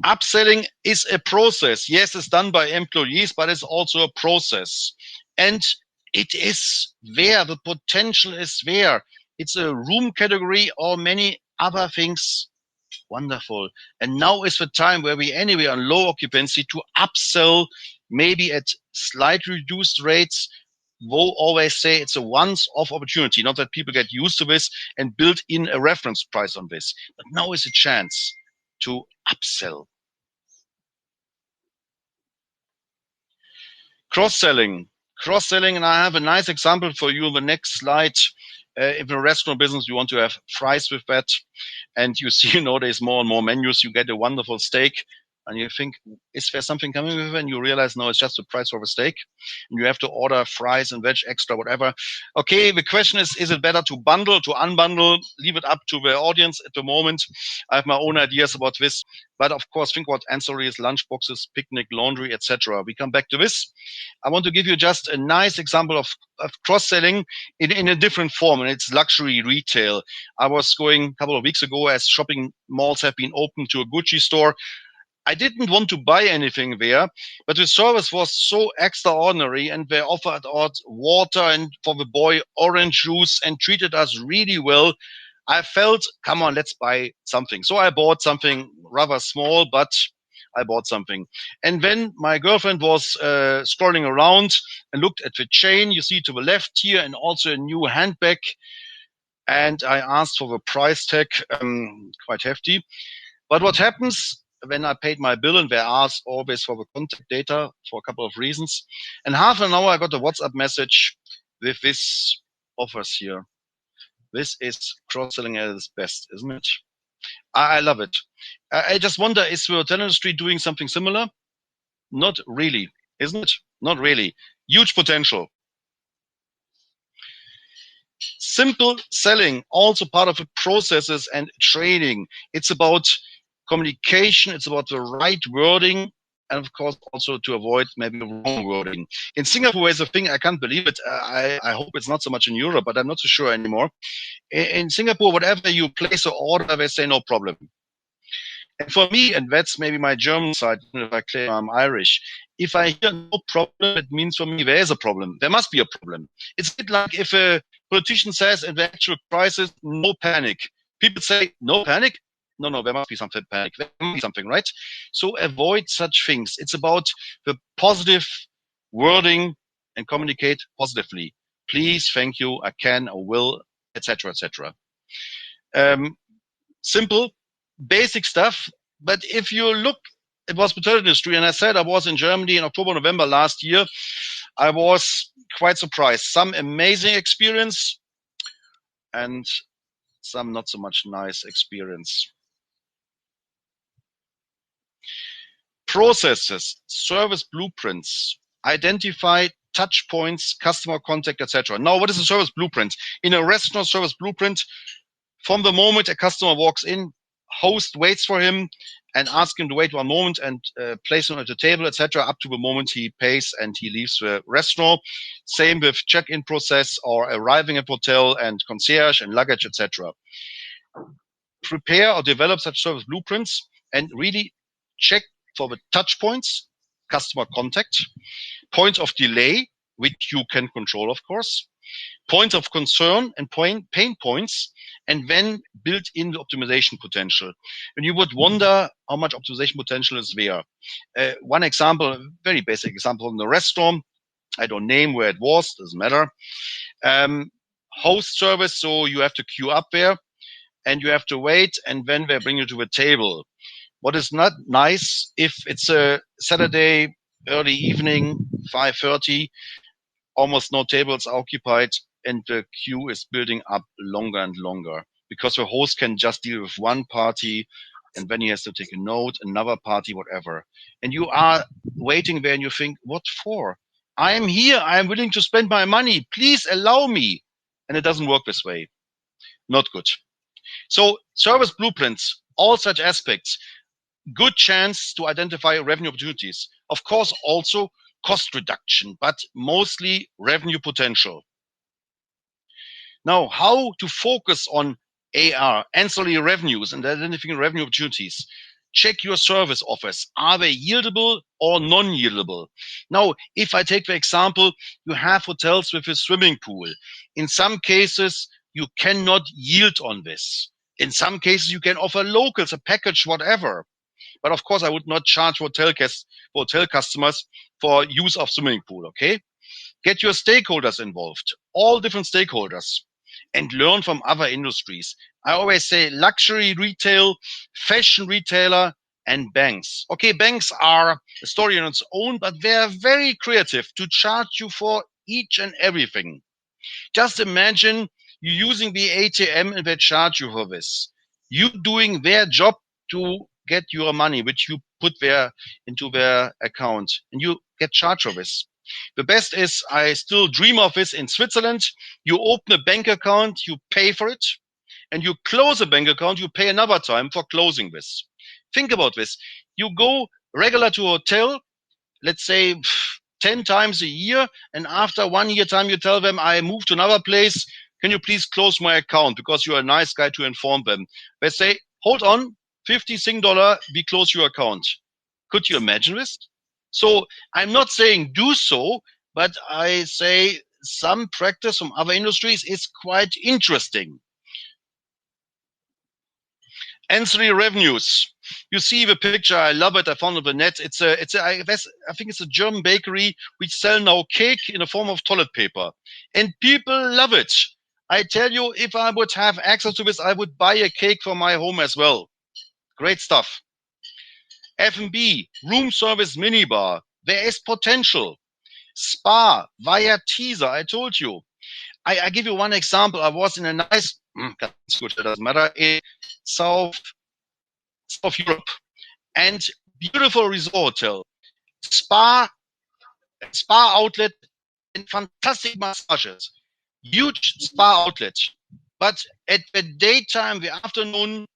Upselling is a process. Yes, it's done by employees, but it's also a process. And it is there. The potential is there. It's a room category or many other things. Wonderful. And now is the time where we anyway on low occupancy to upsell, maybe at slightly reduced rates. We'll always say it's a once-off opportunity, not that people get used to this and build in a reference price on this. But now is a chance to upsell. Cross-selling. Cross-selling, and I have a nice example for you on the next slide. If in a restaurant business, you want to have fries with that, and you see nowadays more and more menus, you get a wonderful steak, and you think, is there something coming with it? And you realize, no, it's just the price for the steak. And you have to order fries and veg extra, whatever. Okay, the question is it better to bundle, to unbundle? Leave it up to the audience at the moment. I have my own ideas about this. But of course, think what ancillary is, lunch boxes, picnic, laundry, etc. We come back to this. I want to give you just a nice example of cross-selling in a different form, and it's luxury retail. I was going a couple of weeks ago as shopping malls have been open to a Gucci store. I didn't want to buy anything there, but the service was so extraordinary, and they offered out water and for the boy orange juice and treated us really well. I felt, come on, let's buy something. So I bought something rather small, but I bought something. And then my girlfriend was scrolling around and looked at the chain you see to the left here, and also a new handbag. And I asked for the price tag, quite hefty. But what happens when I paid my bill, and they asked always for the contact data for a couple of reasons. And half an hour I got a WhatsApp message with this offers here. This is cross-selling at its best, isn't it? I love it. I just wonder, is the hotel industry doing something similar? Not really, isn't it? Not really. Huge potential. Simple selling, also part of the processes and training. It's about communication. It's about the right wording. And of course, also to avoid maybe wrong wording. In Singapore, there's a thing, I can't believe it. I hope it's not so much in Europe, but I'm not so sure anymore. In Singapore, whatever you place an order, they say no problem. And for me, and that's maybe my German side, if I claim I'm Irish, if I hear no problem, it means for me there is a problem. There must be a problem. It's a bit like if a politician says in the actual crisis, no panic. People say, no panic? No, there must be something panic. There must be something, right? So avoid such things. It's about the positive wording and communicate positively. Please, thank you, I can, I will, etc., etc. Simple, basic stuff. But if you look at hospitality industry, and I said I was in Germany in October, November last year, I was quite surprised. Some amazing experience and some not so much nice experience. Processes, service blueprints, identify touch points, customer contact, etc. Now, what is a service blueprint? In a restaurant service blueprint, from the moment a customer walks in, host waits for him and asks him to wait one moment and place him at the table, etc., up to the moment he pays and he leaves the restaurant. Same with check-in process or arriving at hotel and concierge and luggage, etc. Prepare or develop such service blueprints and really check for the touch points, customer contact, points of delay, which you can control, of course, points of concern and pain points, and then build in the optimization potential. And you would wonder how much optimization potential is there. One example, a very basic example in the restaurant, I don't name where it was, doesn't matter. Host service, so you have to queue up there and you have to wait, and then they bring you to the table. What is not nice, if it's a Saturday, early evening, 5:30, almost no tables are occupied, and the queue is building up longer and longer because the host can just deal with one party, and then he has to take a note, another party, whatever. And you are waiting there and you think, what for? I am here. I am willing to spend my money. Please allow me. And it doesn't work this way. Not good. So service blueprints, all such aspects, good chance to identify revenue opportunities. Of course, also cost reduction, but mostly revenue potential. Now, how to focus on AR, ancillary revenues, and identifying revenue opportunities. Check your service offers. Are they yieldable or non-yieldable? Now, if I take the example, you have hotels with a swimming pool. In some cases, you cannot yield on this. In some cases, you can offer locals a package, whatever. But of course, I would not charge hotel customers for use of swimming pool, okay? Get your stakeholders involved, all different stakeholders, and learn from other industries. I always say luxury retail, fashion retailer, and banks. Okay, banks are a story on its own, but they are very creative to charge you for each and everything. Just imagine you using the ATM and they charge you for this. You doing their job to get your money, which you put there into their account, and you get charged for this. The best is, I still dream of this in Switzerland. You open a bank account, you pay for it, and you close a bank account, you pay another time for closing this. Think about this. You go regular to a hotel, let's say 10 times a year, and after 1 year time, you tell them, I moved to another place. Can you please close my account? Because you're a nice guy to inform them. They say, hold on, $50, we close your account. Could you imagine this? So I'm not saying do so, but I say some practice from other industries is quite interesting. Ancillary revenues. You see the picture. I love it. I found it on the net. I think it's a German bakery which sell now cake in the form of toilet paper, and people love it. I tell you, if I would have access to this, I would buy a cake for my home as well. Great stuff. F&B, room service minibar. There is potential. Spa via teaser. I told you. I give you one example. I was in a nice, it doesn't matter, in South Europe, and beautiful resort hotel, spa outlet, and fantastic massages, huge spa outlet. But at the daytime, the afternoon,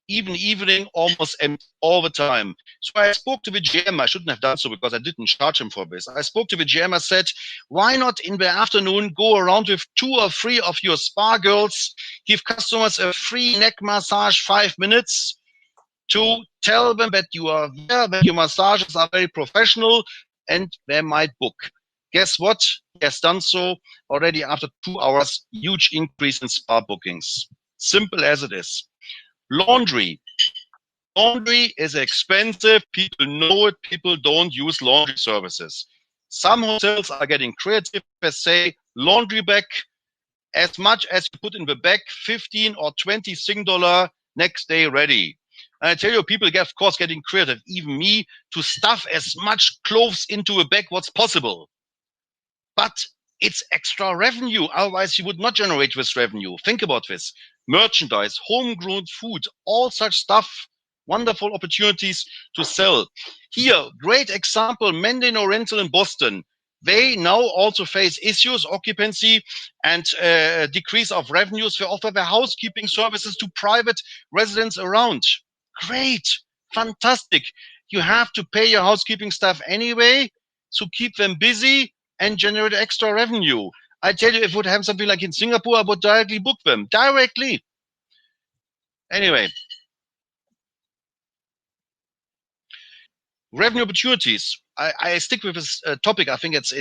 even evening, almost empty all the time. So I spoke to the GM. I shouldn't have done so because I didn't charge him for this. I spoke to the GM. I said, why not in the afternoon go around with 2 or 3 of your spa girls, give customers a free neck massage, 5 minutes, to tell them that you are there, that your massages are very professional, and they might book. Guess what? He has done so already after 2 hours, huge increase in spa bookings. Simple as it is. Laundry. Laundry is expensive. People know it. People don't use laundry services. Some hotels are getting creative. They say laundry bag, as much as you put in the bag, 15 or 20 Sing dollar, next day ready. And I tell you, people get, of course, getting creative, even me, to stuff as much clothes into a bag what's possible. But it's extra revenue. Otherwise, you would not generate this revenue. Think about this. Merchandise, homegrown food, all such stuff, wonderful opportunities to sell. Here, great example, Mendino Rental in Boston. They now also face issues, occupancy, and decrease of revenues. They offer their housekeeping services to private residents around. Great, fantastic. You have to pay your housekeeping staff anyway, so keep them busy and generate extra revenue. I tell you, if it would have something like in Singapore, I would directly book them. Directly. Anyway. Revenue opportunities. I stick with this topic. I think it's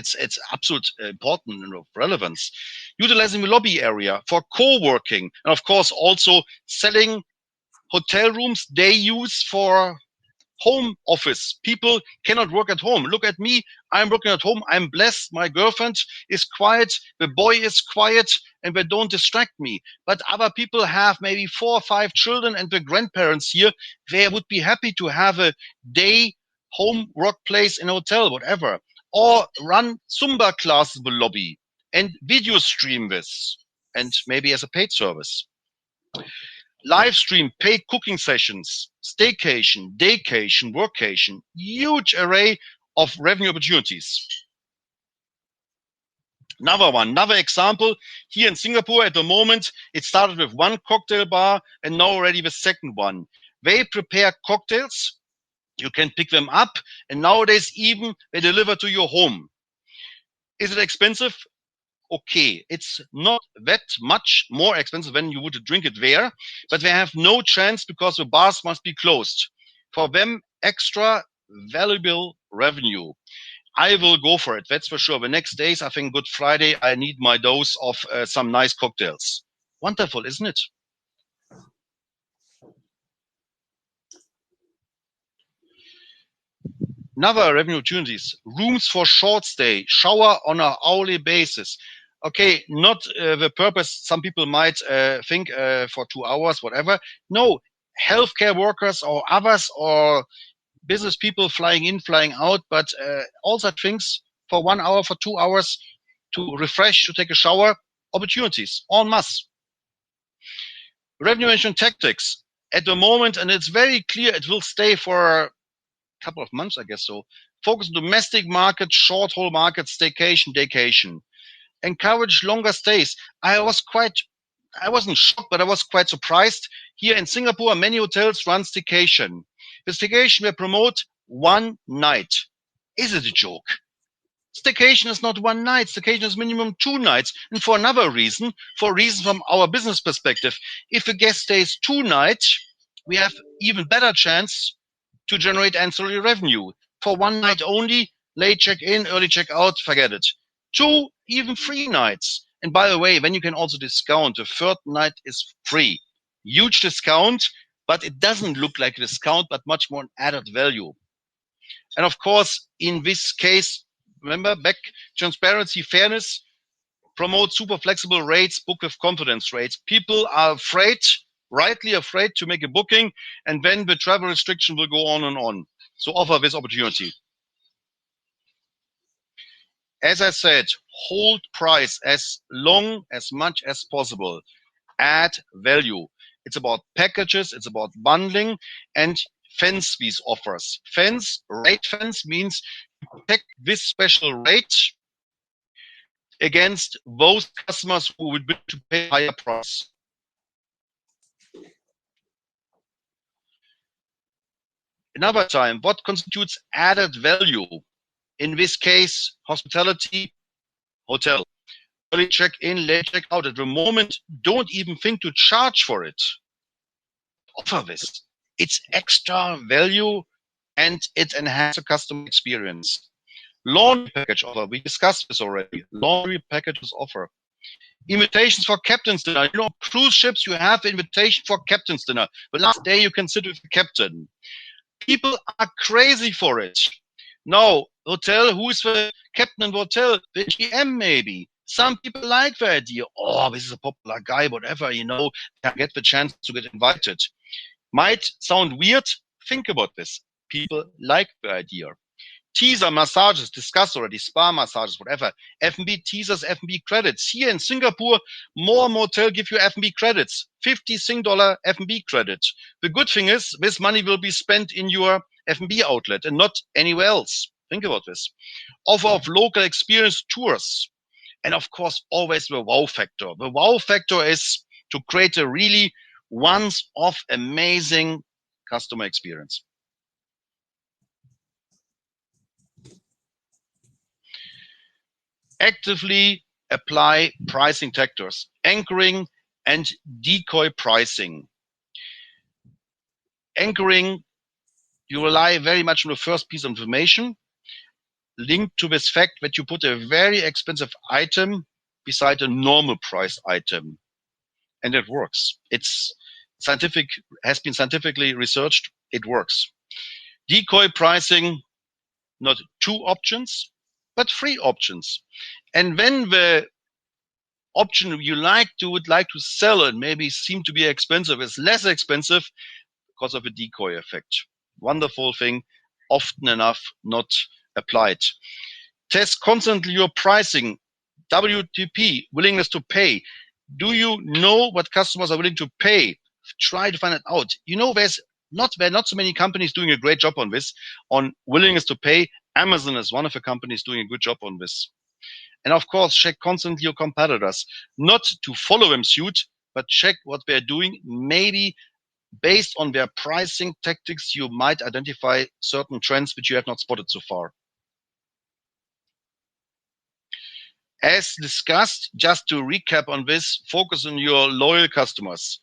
absolute important and of relevance. Utilizing the lobby area for co-working, and of course also selling hotel rooms they use for home office. People cannot work at home. Look at me. I'm working at home. I'm blessed. My girlfriend is quiet. The boy is quiet, and they don't distract me. But other people have maybe 4 or 5 children and the grandparents here. They would be happy to have a day home workplace in a hotel, whatever, or run Zumba classes in the lobby and video stream this, and maybe as a paid service. Live stream paid cooking sessions, staycation, daycation, workation, huge array of revenue opportunities. Another example here in Singapore at the moment. It started with one cocktail bar and now already the second one. They prepare cocktails. You can pick them up, and nowadays even they deliver to your home. Is it expensive? Okay, it's not that much more expensive than you would drink it there, but they have no chance because the bars must be closed. For them, extra valuable revenue. I will go for it, that's for sure. The next days, I think Good Friday, I need my dose of some nice cocktails. Wonderful, isn't it? Another revenue opportunities, rooms for short stay, shower on an hourly basis. Okay, not the purpose some people might think for 2 hours, whatever. No, healthcare workers or others or business people flying in, flying out, but all such things for 1 hour, for 2 hours to refresh, to take a shower, opportunities en masse. Revenue management tactics at the moment, and it's very clear it will stay for a couple of months, I guess so. Focus on domestic market, short haul market, staycation, daycation. Encourage longer stays. I wasn't shocked, but I was quite surprised. Here in Singapore, many hotels run staycation. The staycation they promote 1 night. Is it a joke? Staycation is not 1 night. Staycation is minimum 2 nights. And for another reason, for a reason from our business perspective, if a guest stays 2 nights, we have even better chance to generate ancillary revenue. For 1 night only, late check-in, early check-out, forget it. 2, even 3 nights. And by the way, then you can also discount. The third night is free. Huge discount, but it doesn't look like a discount, but much more an added value. And of course, in this case, remember, back transparency, fairness, promote super flexible rates, book with confidence rates. People are afraid, rightly afraid to make a booking, and then the travel restriction will go on and on. So offer this opportunity. As I said, hold price as much as possible. Add value. It's about packages, it's about bundling, and fence these offers. Rate fence means protect this special rate against those customers who would be to pay a higher price. Another time, what constitutes added value? In this case, hospitality, hotel. Early check-in, late check-out. At the moment, don't even think to charge for it. Offer this. It's extra value and it enhances the customer experience. Laundry package offer. We discussed this already. Laundry packages offer. Invitations for captain's dinner. You know, cruise ships, you have invitation for captain's dinner. The last day you can sit with the captain. People are crazy for it. No, hotel, who is the captain in the hotel? The GM maybe. Some people like the idea. Oh, this is a popular guy, whatever, can get the chance to get invited. Might sound weird. Think about this. People like the idea. Teaser massages, discussed already, spa massages, whatever. F&B teasers, F&B credits. Here in Singapore, more and more hotel give you F&B credits. 50 Sing dollar F&B credit. The good thing is, this money will be spent in your F&B outlet and not anywhere else. Think about this. Offer of local experience tours. And of course, always the wow factor. The wow factor is to create a really once-off amazing customer experience. Actively apply pricing tactics, anchoring and decoy pricing. Anchoring, you rely very much on the first piece of information linked to this fact that you put a very expensive item beside a normal price item. And it works. It's scientific, has been scientifically researched. It works. Decoy pricing, not 2 options, but 3 options. And when the option you would like to sell and maybe seem to be expensive is less expensive because of a decoy effect. Wonderful thing, often enough not applied. Test constantly your pricing, WTP, willingness to pay. Do you know what customers are willing to pay? Try to find it out. There are not so many companies doing a great job on this, on willingness to pay. Amazon is one of the companies doing a good job on this. And of course, check constantly your competitors, not to follow them suit, but check what they're doing. Maybe based on their pricing tactics, you might identify certain trends which you have not spotted so far. As discussed, just to recap on this, focus on your loyal customers.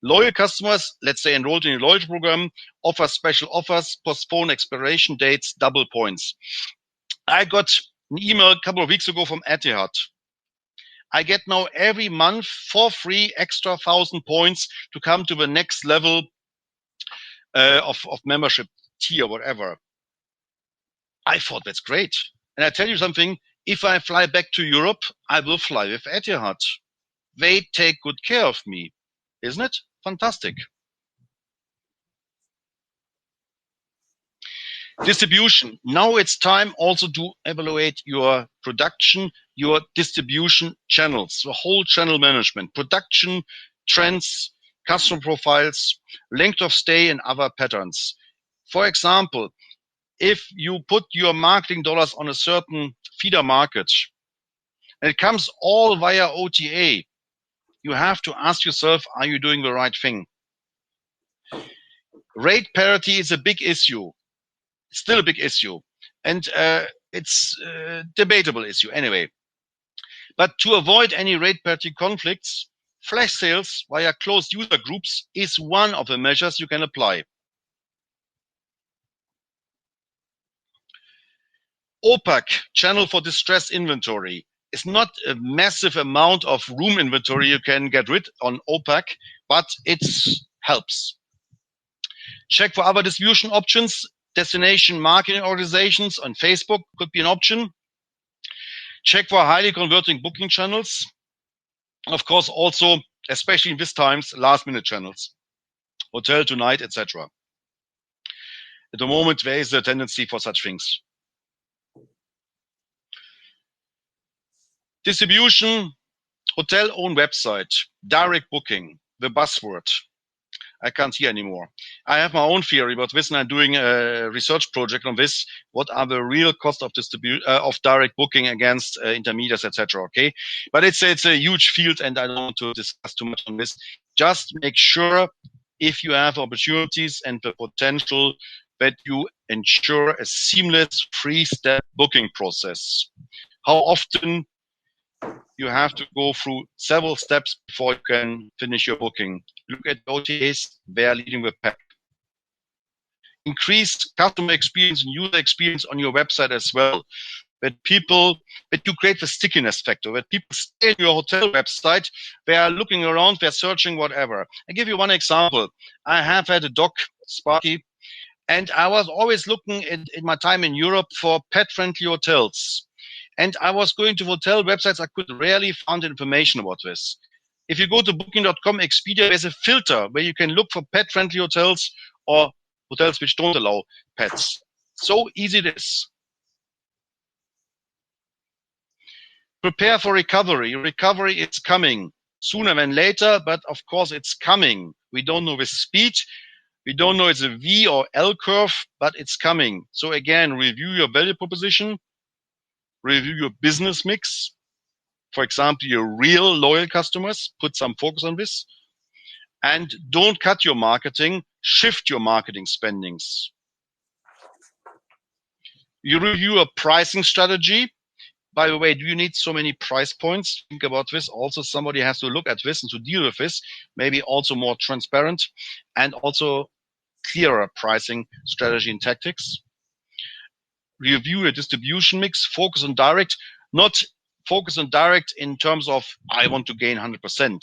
Loyal customers, let's say enrolled in your loyalty program, offer special offers, postpone expiration dates, double points. I got an email a couple of weeks ago from Etihad. I get now every month for free extra 1,000 points to come to the next level of membership tier, whatever. I thought that's great. And I tell you something, if I fly back to Europe, I will fly with Etihad. They take good care of me. Isn't it fantastic? Distribution. Now it's time also to evaluate your production, your distribution channels, the whole channel management, production, trends, customer profiles, length of stay, and other patterns. For example, if you put your marketing dollars on a certain feeder market and it comes all via OTA, you have to ask yourself, are you doing the right thing? Rate parity is a big issue. Still a big issue. And it's a debatable issue anyway. But to avoid any rate parity conflicts, flash sales via closed user groups is one of the measures you can apply. OPAC, channel for distress inventory, is not a massive amount of room inventory you can get rid on OPAC, but it helps. Check for other distribution options. Destination marketing organizations on Facebook could be an option. Check for highly converting booking channels. Of course, also, especially in these times, last minute channels, hotel tonight, etc. At the moment, there is a tendency for such things. Distribution, hotel own website, direct booking, the buzzword. I can't hear anymore. I have my own theory about this, and I'm doing a research project on this. What are the real cost of of direct booking against intermediaries, etc. Okay, but it's a huge field, and I don't want to discuss too much on this. Just make sure if you have opportunities and the potential that you ensure a seamless three-step booking process. How often you have to go through several steps before you can finish your booking. Look at OTAs, they are leading the pack. Increase customer experience and user experience on your website as well. That you create the stickiness factor, that people stay on your hotel website, they are looking around, they're searching whatever. I give you one example. I have had a dog, Sparky, and I was always looking in my time in Europe for pet-friendly hotels. And I was going to hotel websites, I could rarely find information about this. If you go to booking.com, Expedia, there's a filter where you can look for pet-friendly hotels or hotels which don't allow pets. So easy it is. Prepare for recovery. Recovery is coming sooner than later, but of course it's coming. We don't know the speed. We don't know it's a V or L curve, but it's coming. So again, review your value proposition. Review your business mix. For example, your real loyal customers, put some focus on this. And don't cut your marketing, shift your marketing spendings. You review a pricing strategy. By the way, do you need so many price points? Think about this. Also, somebody has to look at this and to deal with this. Maybe also more transparent and also clearer pricing strategy and tactics. Review your distribution mix, focus on direct, not focus on direct in terms of I want to gain 100%,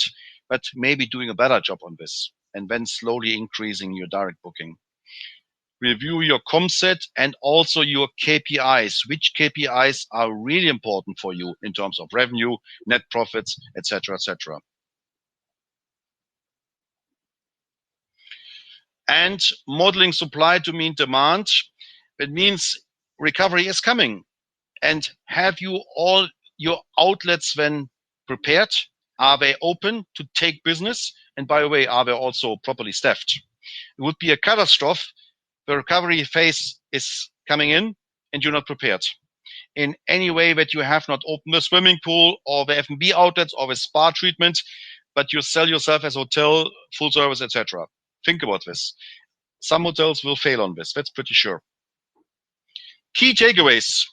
but maybe doing a better job on this and then slowly increasing your direct booking. Review your comm set and also your KPIs. Which KPIs are really important for you in terms of revenue, net profits, etc., etc. And modeling supply to meet demand. That means recovery is coming. And have you all your outlets then prepared? Are they open to take business? And by the way, are they also properly staffed? It would be a catastrophe. The recovery phase is coming in and you're not prepared. in any way that you have not opened the swimming pool or the F&B outlets or the spa treatment, but you sell yourself as hotel, full service, etc. Think about this. Some hotels will fail on this, that's pretty sure. Key takeaways.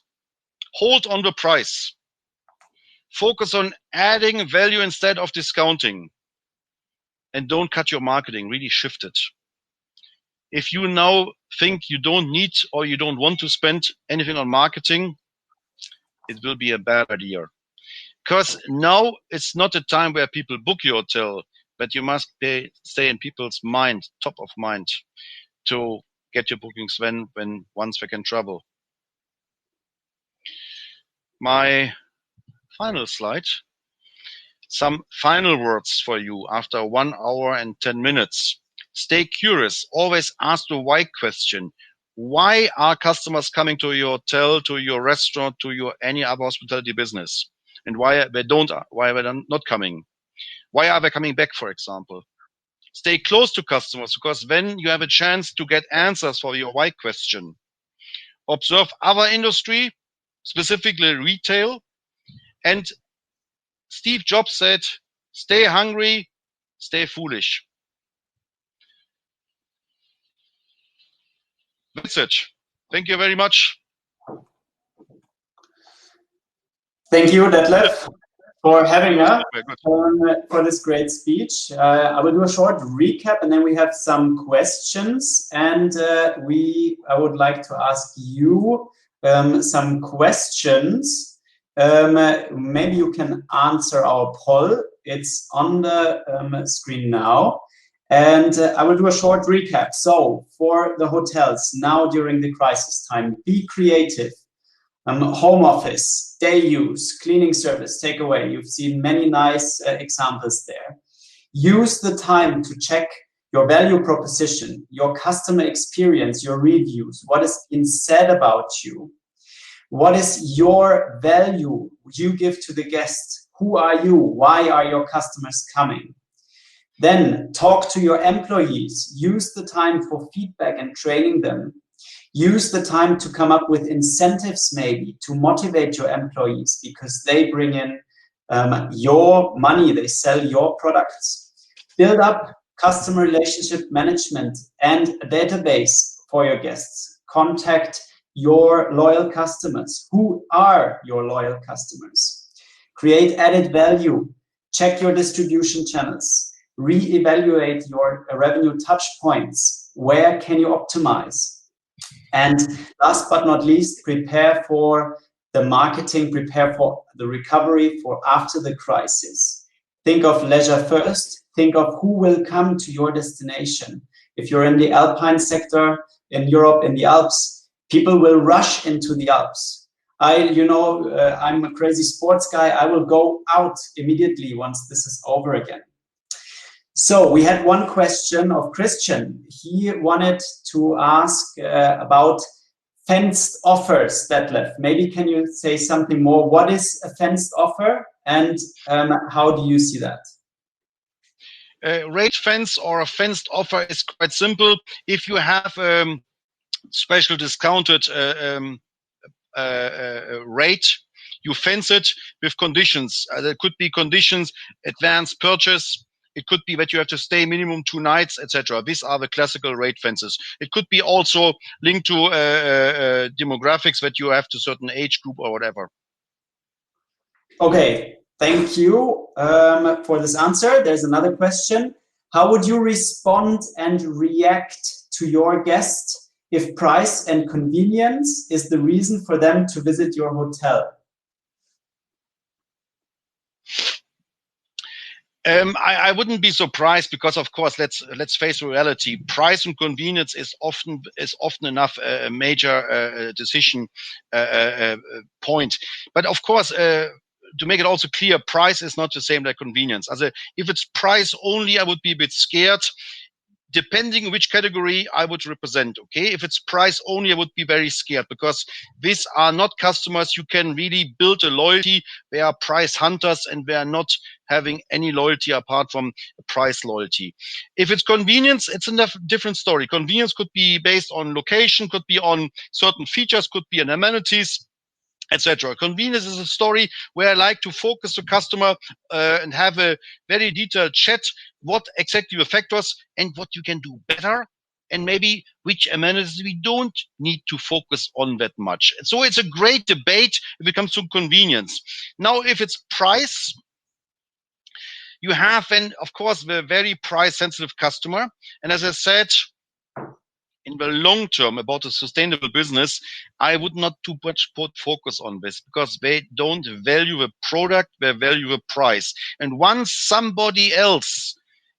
Hold on the price. Focus on adding value instead of discounting. And don't cut your marketing, really shift it. If you now think you don't need or you don't want to spend anything on marketing, it will be a bad idea. Because now it's not a time where people book your hotel, but you must stay in people's mind, top of mind, to get your bookings once they can travel. My final slide. Some final words for you after 1 hour and 10 minutes. Stay curious. Always ask the why question. Why are customers coming to your hotel, to your restaurant, to your any other hospitality business? And why are they not coming? Why are they coming back, for example? Stay close to customers, because then you have a chance to get answers for your why question. Observe other industry, specifically retail. And Steve Jobs said, stay hungry, stay foolish. That's it. Thank you very much. Thank you, Detlef, for having us for this great speech. I will do a short recap and then we have some questions. And I would like to ask you some questions. Maybe you can answer our poll. It's on the screen now. And I will do a short recap. So for the hotels now during the crisis time, be creative. Home office, day use, cleaning service, takeaway. You've seen many nice examples there. Use the time to check your value proposition, your customer experience, your reviews, what is being said about you. What is your value you give to the guests? Who are you? Why are your customers coming? Then talk to your employees. Use the time for feedback and training them. Use the time to come up with incentives, maybe to motivate your employees, because they bring in your money, they sell your products. Build up customer relationship management and a database for your guests. Contact your loyal customers. Who are your loyal customers? Create added value. Check your distribution channels. Re-evaluate your revenue touch points. Where can you optimize? And last but not least, prepare for the marketing, prepare for the recovery for after the crisis. Think of leisure first. Think of who will come to your destination. If you're in the Alpine sector in Europe, in the Alps, people will rush into the Alps. I'm a crazy sports guy. I will go out immediately once this is over again. So we had one question of Christian. He wanted to ask about fenced offers, Detlef. Maybe can you say something more? What is a fenced offer and how do you see that? Rate fence or a fenced offer is quite simple. If you have special discounted rate, you fence it with conditions. There could be conditions, advanced purchase. It could be that you have to stay minimum 2 nights, etc. These are the classical rate fences. It could be also linked to demographics, that you have to certain age group or whatever. Okay, thank you for this answer. There's another question. How would you respond and react to your guest if price and convenience is the reason for them to visit your hotel? I wouldn't be surprised, because of course, let's face reality. Price and convenience is often enough a major decision point. But of course, to make it also clear, price is not the same like convenience. If it's price only, I would be a bit scared. Depending which category I would represent, okay? If it's price only, I would be very scared, because these are not customers you can really build a loyalty. They are price hunters and they are not having any loyalty apart from price loyalty. If it's convenience, it's a different story. Convenience could be based on location, could be on certain features, could be on amenities. etc. Convenience is a story where I like to focus the customer and have a very detailed chat, what exactly the factors and what you can do better, and maybe which amenities we don't need to focus on that much. So it's a great debate if it comes to convenience. Now, if it's price, you have then, of course, the very price-sensitive customer. And as I said, in the long term about a sustainable business, I would not too much put focus on this because they don't value the product, they value the price. And once somebody else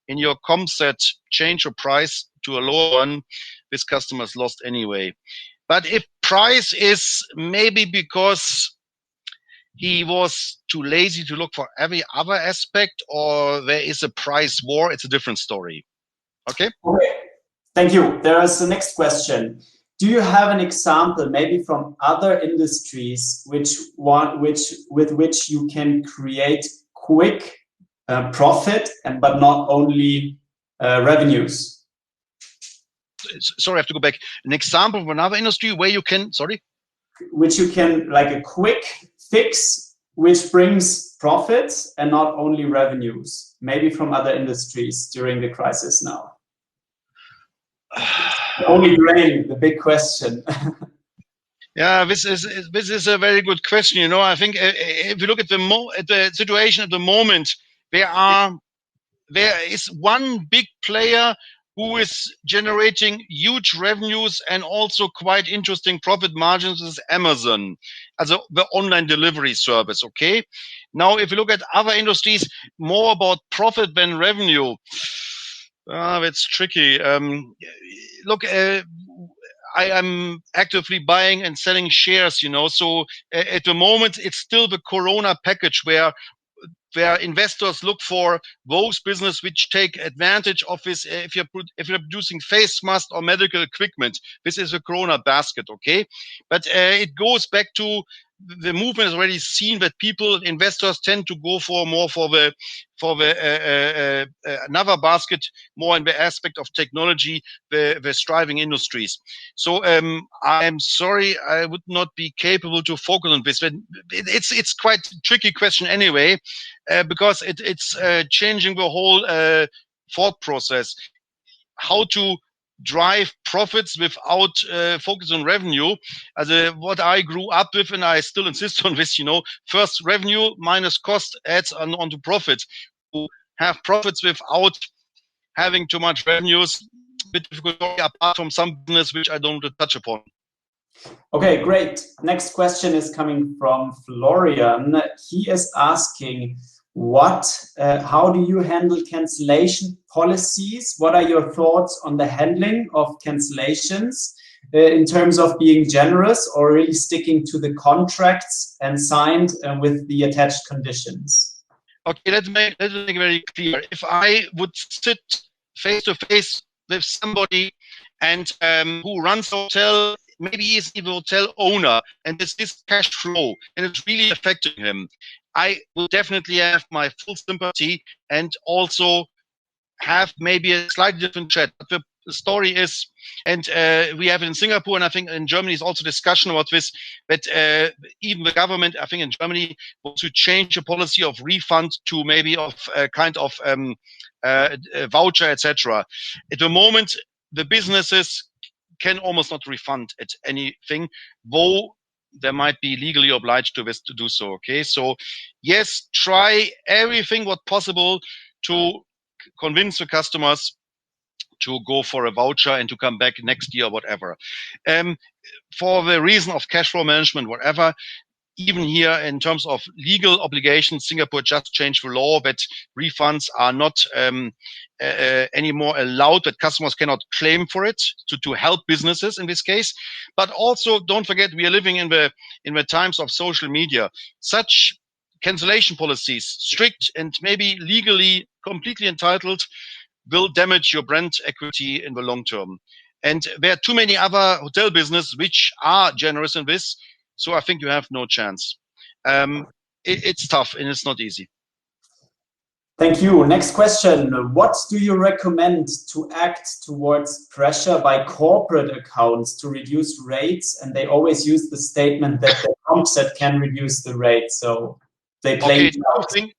in your comp set change your price to a lower one, this customer is lost anyway. But if price is maybe because he was too lazy to look for every other aspect or there is a price war, it's a different story. Okay? Okay. Thank you. There is the next question. Do you have an example, maybe from other industries, with which you can create quick profit, but not only revenues? Sorry, I have to go back. An example of another industry where you can, which you can, like a quick fix, which brings profits and not only revenues, maybe from other industries during the crisis now. Only brain, the big question. Yeah, this is a very good question. You know, I think if you look at the situation at the moment, there is one big player who is generating huge revenues and also quite interesting profit margins is Amazon, as the online delivery service. Okay, now if you look at other industries, more about profit than revenue. It's tricky. Look, I am actively buying and selling shares, you know. So at the moment, it's still the Corona package where investors look for those business which take advantage of this. If you're producing face masks or medical equipment, this is a Corona basket, okay? But it goes back to the movement has already seen that investors tend to go for the another basket, more in the aspect of technology, the striving industries. So I'm sorry, I would not be capable to focus on this. But it's quite a tricky question anyway, because it's changing the whole thought process. How to drive profits without focus on revenue, as what I grew up with, and I still insist on this, you know, first revenue minus cost adds onto profit. To have profits without having too much revenues, a bit difficult apart from some business which I don't want to touch upon. Okay, great. Next question is coming from Florian. He is asking, how do you handle cancellation policies? What are your thoughts on the handling of cancellations in terms of being generous or really sticking to the contracts and signed with the attached conditions? Okay, let's make it very clear. If I would sit face to face with somebody and who runs a hotel, maybe he's even a hotel owner, and this is cash flow, and it's really affecting him, I will definitely have my full sympathy and also have maybe a slightly different chat. But the story is, and we have it in Singapore, and I think in Germany is also discussion about this, that even the government, I think in Germany, wants to change a policy of refund to maybe of a kind of voucher, etc. At the moment, the businesses can almost not refund at anything, though they might be legally obliged to do so. Okay, so yes, try everything what possible to convince the customers to go for a voucher and to come back next year or whatever. For the reason of cash flow management, whatever, even here in terms of legal obligations, Singapore just changed the law that refunds are not anymore allowed, that customers cannot claim for it to help businesses in this case. But also don't forget, we are living in the times of social media. Such cancellation policies, strict and maybe legally completely entitled, will damage your brand equity in the long term. And there are too many other hotel business which are generous in this. So I think you have no chance. It's tough and it's not easy. Thank you. Next question. What do you recommend to act towards pressure by corporate accounts to reduce rates? And they always use the statement that the comps that can reduce the rate. So they play. Okay,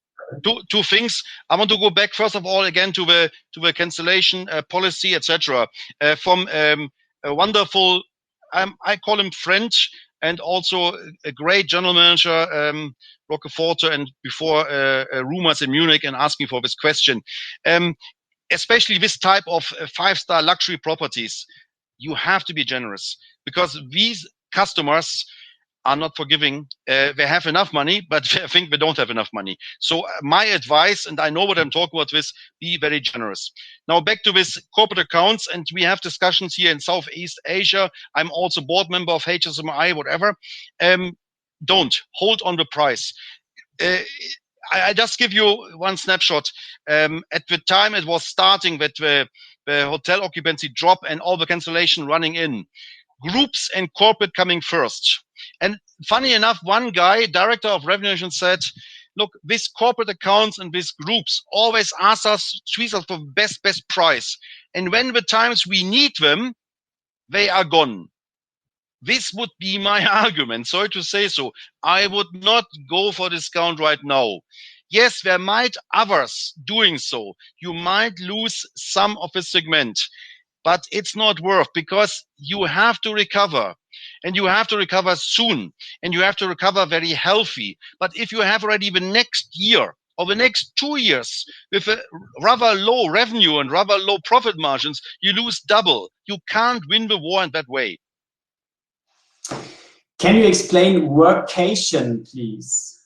two things. I want to go back first of all again to the cancellation policy, etc. From a wonderful, I call him friend, and also a great general manager, Roquefort, and before rumors in Munich, and asking for this question. Especially this type of 5-star luxury properties, you have to be generous, because these customers are not forgiving. They have enough money, but I think they don't have enough money. So my advice, and I know what I'm talking about with, be very generous. Now back to this corporate accounts, and we have discussions here in Southeast Asia. I'm also board member of HSMI, whatever. Don't hold on the price. I just give you one snapshot. At the time it was starting that the hotel occupancy drop and all the cancellation running in. Groups and corporate coming first. And funny enough, one guy, director of revenue, said, look, these corporate accounts and these groups always ask us, squeeze us for best price. And when the times we need them, they are gone. This would be my argument. Sorry to say so. I would not go for discount right now. Yes, there might others doing so. You might lose some of the segment, but it's not worth, because you have to recover, and you have to recover soon, and you have to recover very healthy. But if you have already the next year or the next 2 years with a rather low revenue and rather low profit margins, you lose double. You can't win the war in that way. Can you explain workation, please?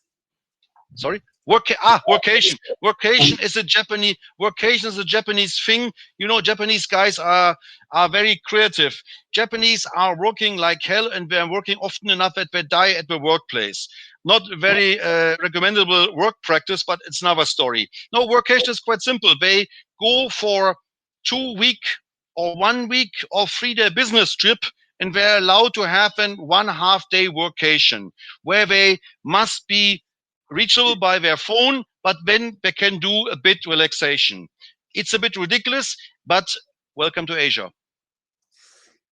Sorry? Workation. Workation is a Japanese thing. You know, Japanese guys are very creative. Japanese are working like hell, and they are working often enough that they die at the workplace. Not very recommendable work practice, but it's another story. No, workation is quite simple. They go for 2 week or 1 week or 3-day business trip, and they're allowed to have a 1.5 day workation where they must be reachable by their phone, but then they can do a bit relaxation. It's a bit ridiculous, but welcome to Asia.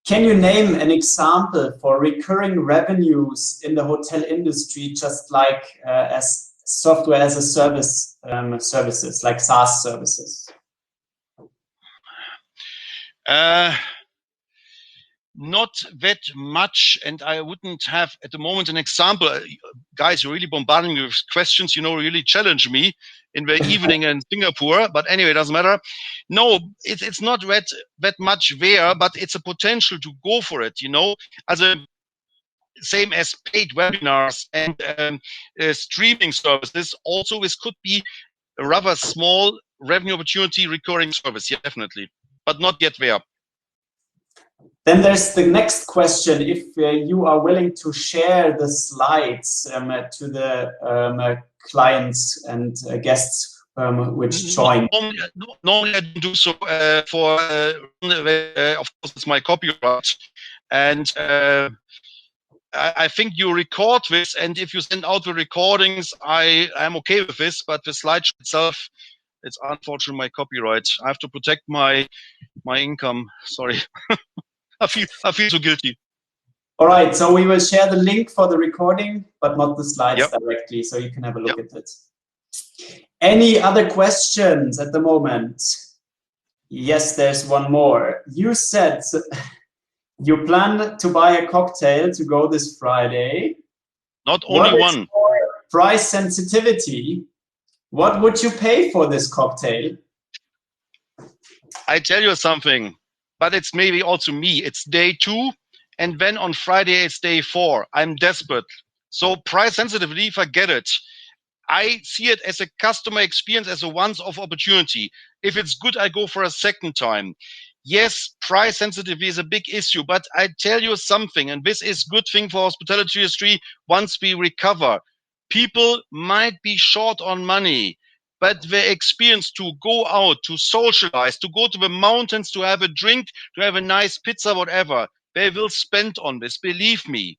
Can you name an example for recurring revenues in the hotel industry, just like as software as a service services, like SaaS services? Not that much, and I wouldn't have at the moment an example. Guys, you're really bombarding me with questions, you know, really challenge me in the evening in Singapore. But anyway, it doesn't matter. No, it's not that much there, but it's a potential to go for it, you know, as a same as paid webinars and streaming services. Also, this could be a rather small revenue opportunity, recurring service, yeah, definitely, but not yet there. Then there's the next question. If you are willing to share the slides to the clients and guests which join. Normally I do so of course it's my copyright, and I think you record this, and if you send out the recordings, I am okay with this, but the slideshow itself, it's unfortunately my copyright. I have to protect my income. Sorry. I feel so guilty. All right, so we will share the link for the recording, but not the slides directly, so you can have a look at it. Any other questions at the moment? Yes, there's one more. You said you plan to buy a cocktail to go this Friday. Not only one. Price sensitivity. What would you pay for this cocktail? I tell you something. But it's maybe also me. It's day 2, and then on Friday it's day 4. I'm desperate. So price sensitivity, forget it. I see it as a customer experience, as a once-off opportunity. If it's good, I go for a second time. Yes, price sensitivity is a big issue, but I tell you something, and this is good thing for hospitality industry. Once we recover, people might be short on money, but the experience to go out, to socialize, to go to the mountains, to have a drink, to have a nice pizza, whatever, they will spend on this. Believe me,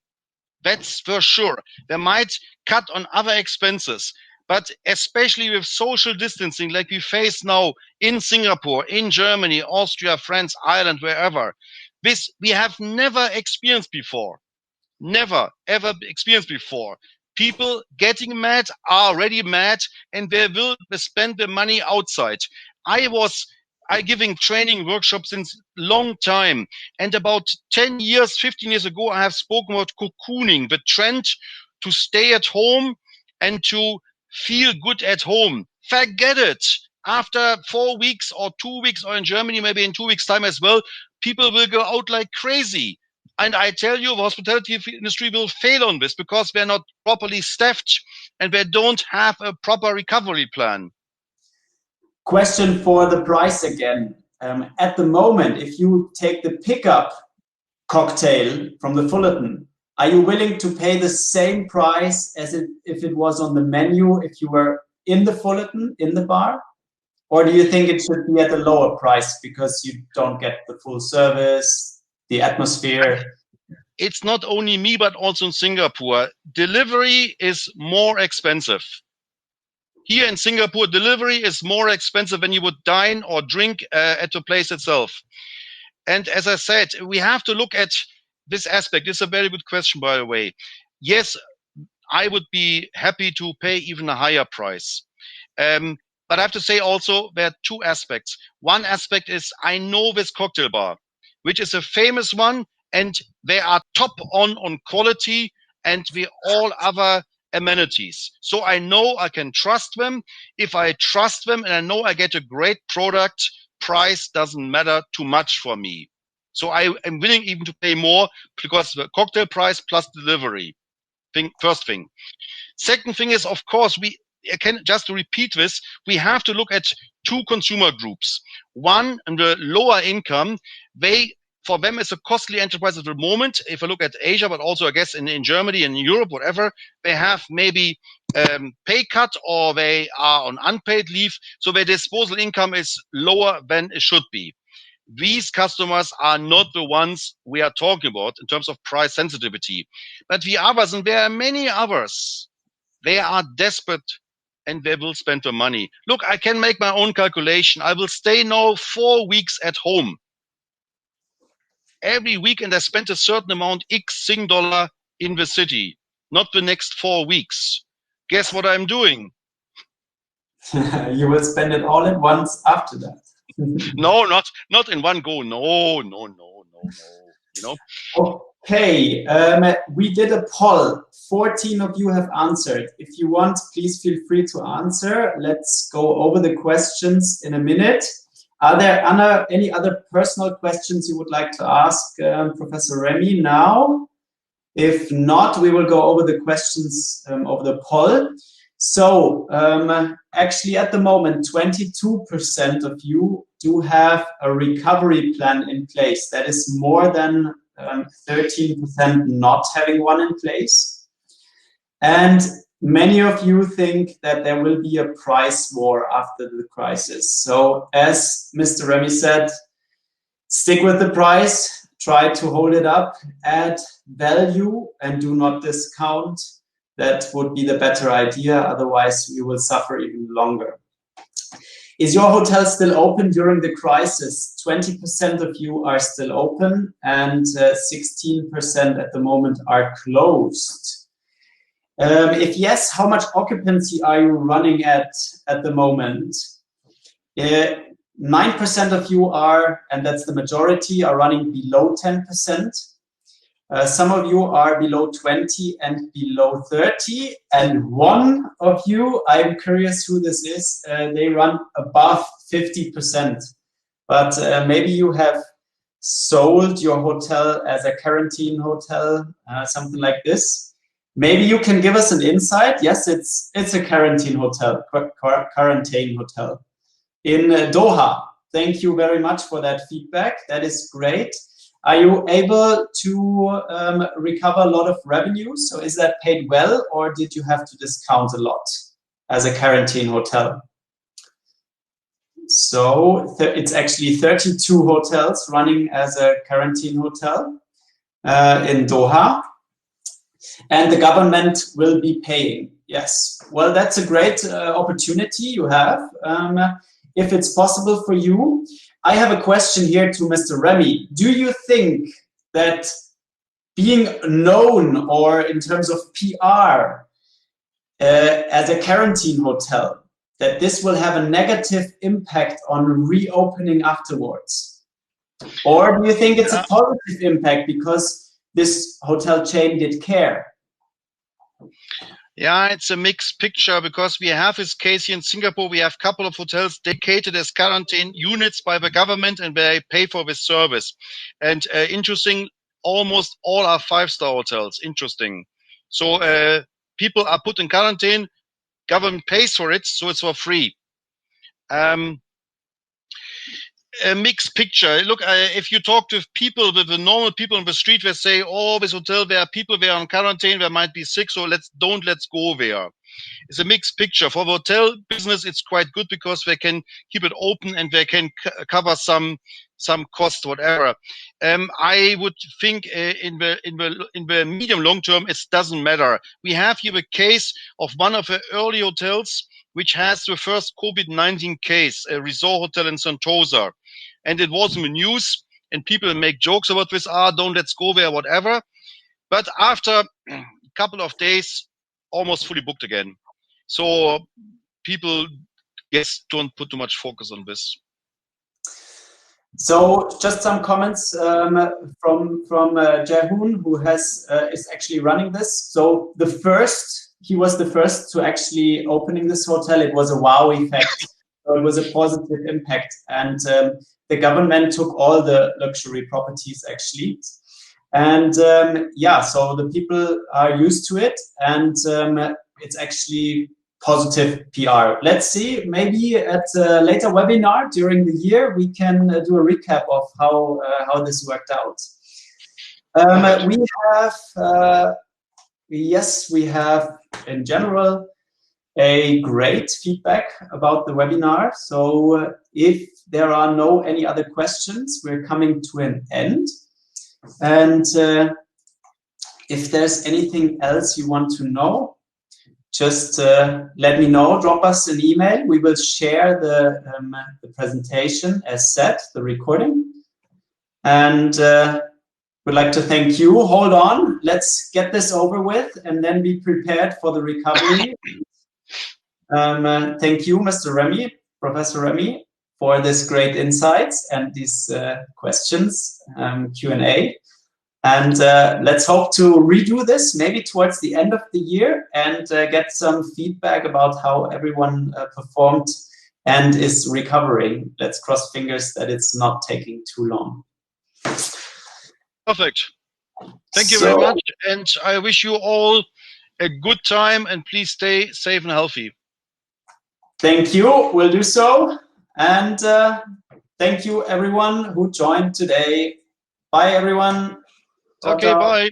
that's for sure. They might cut on other expenses, but especially with social distancing like we face now in Singapore, in Germany, Austria, France, Ireland, wherever, this we have never experienced before. never ever experienced before. People getting mad are already mad, and they will spend the money outside. I giving training workshops since long time, and about 10 years, 15 years ago, I have spoken about cocooning, the trend to stay at home and to feel good at home. Forget it. After 4 weeks or 2 weeks, or in Germany, maybe in 2 weeks time as well, people will go out like crazy. And I tell you, the hospitality industry will fail on this because they're not properly staffed and they don't have a proper recovery plan. Question for the price again. At the moment, if you take the pickup cocktail from the Fullerton, are you willing to pay the same price as if it was on the menu if you were in the Fullerton, in the bar? Or do you think it should be at a lower price because you don't get the full service, the atmosphere? It's not only me, but also in Singapore. Delivery is more expensive. Here in Singapore, delivery is more expensive than you would dine or drink at the place itself. And as I said, we have to look at this aspect. It's a very good question, by the way. Yes, I would be happy to pay even a higher price. But I have to say also there are two aspects. One aspect is I know this cocktail bar, which is a famous one, and they are top on quality and the all other amenities. So I know I can trust them. If I trust them and I know I get a great product, price doesn't matter too much for me. So I am willing even to pay more because the cocktail price plus delivery. First thing. Second thing is, of course, just to repeat this, we have to look at two consumer groups. One, in the lower income, for them it's a costly enterprise at the moment. If I look at Asia, but also I guess in Germany and in Europe, whatever, they have maybe pay cut or they are on unpaid leave, so their disposable income is lower than it should be. These customers are not the ones we are talking about in terms of price sensitivity. But the others, and there are many others, they are desperate and they will spend the money. Look, I can make my own calculation. I will stay now 4 weeks at home. Every weekend I spent a certain amount, X Sing dollar in the city, not the next 4 weeks. Guess what I'm doing? You will spend it all at once after that. No, not in one go. No. You know. Okay, we did a poll. 14 of you have answered. If you want, please feel free to answer. Let's go over the questions in a minute. Are there any other personal questions you would like to ask Professor Remy now? If not, we will go over the questions of the poll. So actually at the moment, 22% of you do have a recovery plan in place. That is more than 13% not having one in place. And many of you think that there will be a price war after the crisis. So as Mr. Remy said, stick with the price, try to hold it up, add value and do not discount. That would be the better idea. Otherwise, you will suffer even longer. Is your hotel still open during the crisis? 20% of you are still open and 16% at the moment are closed. If yes, how much occupancy are you running at the moment? 9% of you are, and that's the majority, are running below 10%. Some of you are below 20 and below 30. And one of you, I'm curious who this is, they run above 50%. But maybe you have sold your hotel as a quarantine hotel, something like this. Maybe you can give us an insight. Yes, it's a quarantine hotel, quarantine hotel in Doha. Thank you very much for that feedback. That is great. Are you able to recover a lot of revenue? So is that paid well, or did you have to discount a lot as a quarantine hotel? So it's actually 32 hotels running as a quarantine hotel in Doha. And the government will be paying. Yes. Well, that's a great opportunity you have. If it's possible for you. I have a question here to Mr. Remy. Do you think that being known, or in terms of PR, as a quarantine hotel, that this will have a negative impact on reopening afterwards? Or do you think it's a positive impact because this hotel chain did care? Yeah, it's a mixed picture, because we have this case here in Singapore. We have a couple of hotels dedicated as quarantine units by the government, and they pay for this service. And interesting, almost all are 5-star hotels. Interesting. So people are put in quarantine, government pays for it, so it's for free. A mixed picture. Look, if you talk to people, with the normal people on the street, they say, oh, this hotel, there are people there on quarantine, they might be sick, so let's go there. It's a mixed picture. For the hotel business, it's quite good, because they can keep it open and they can cover some cost, whatever. I would think in the medium long term, it doesn't matter. We have here a case of one of the early hotels which has the first COVID-19 case, a resort hotel in Sentosa. And it was in the news, and people make jokes about this, let's go there, whatever. But after a couple of days, almost fully booked again. So people, yes, don't put too much focus on this. So just some comments from Jaehoon, who is actually running this. So he was the first to actually opening this hotel. It was a wow effect. So it was a positive impact, and the government took all the luxury properties actually. And yeah, so the people are used to it, and it's actually positive PR. Let's see, maybe at a later webinar during the year, we can do a recap of how this worked out. We have in general a great feedback about the webinar. So if there are any other questions, we're coming to an end. And if there's anything else you want to know, just let me know, drop us an email. We will share the presentation as said, the recording. And we'd like to thank you. Hold on, let's get this over with and then be prepared for the recovery. Thank you, Mr. Remy, Professor Remy, for this great insights and these questions, Q&A. And let's hope to redo this maybe towards the end of the year and get some feedback about how everyone performed and is recovering. Let's cross fingers that it's not taking too long. Perfect. Thank you very much. And I wish you all a good time, and please stay safe and healthy. Thank you. We'll do so. And thank you, everyone who joined today. Bye, everyone. Okay, bye.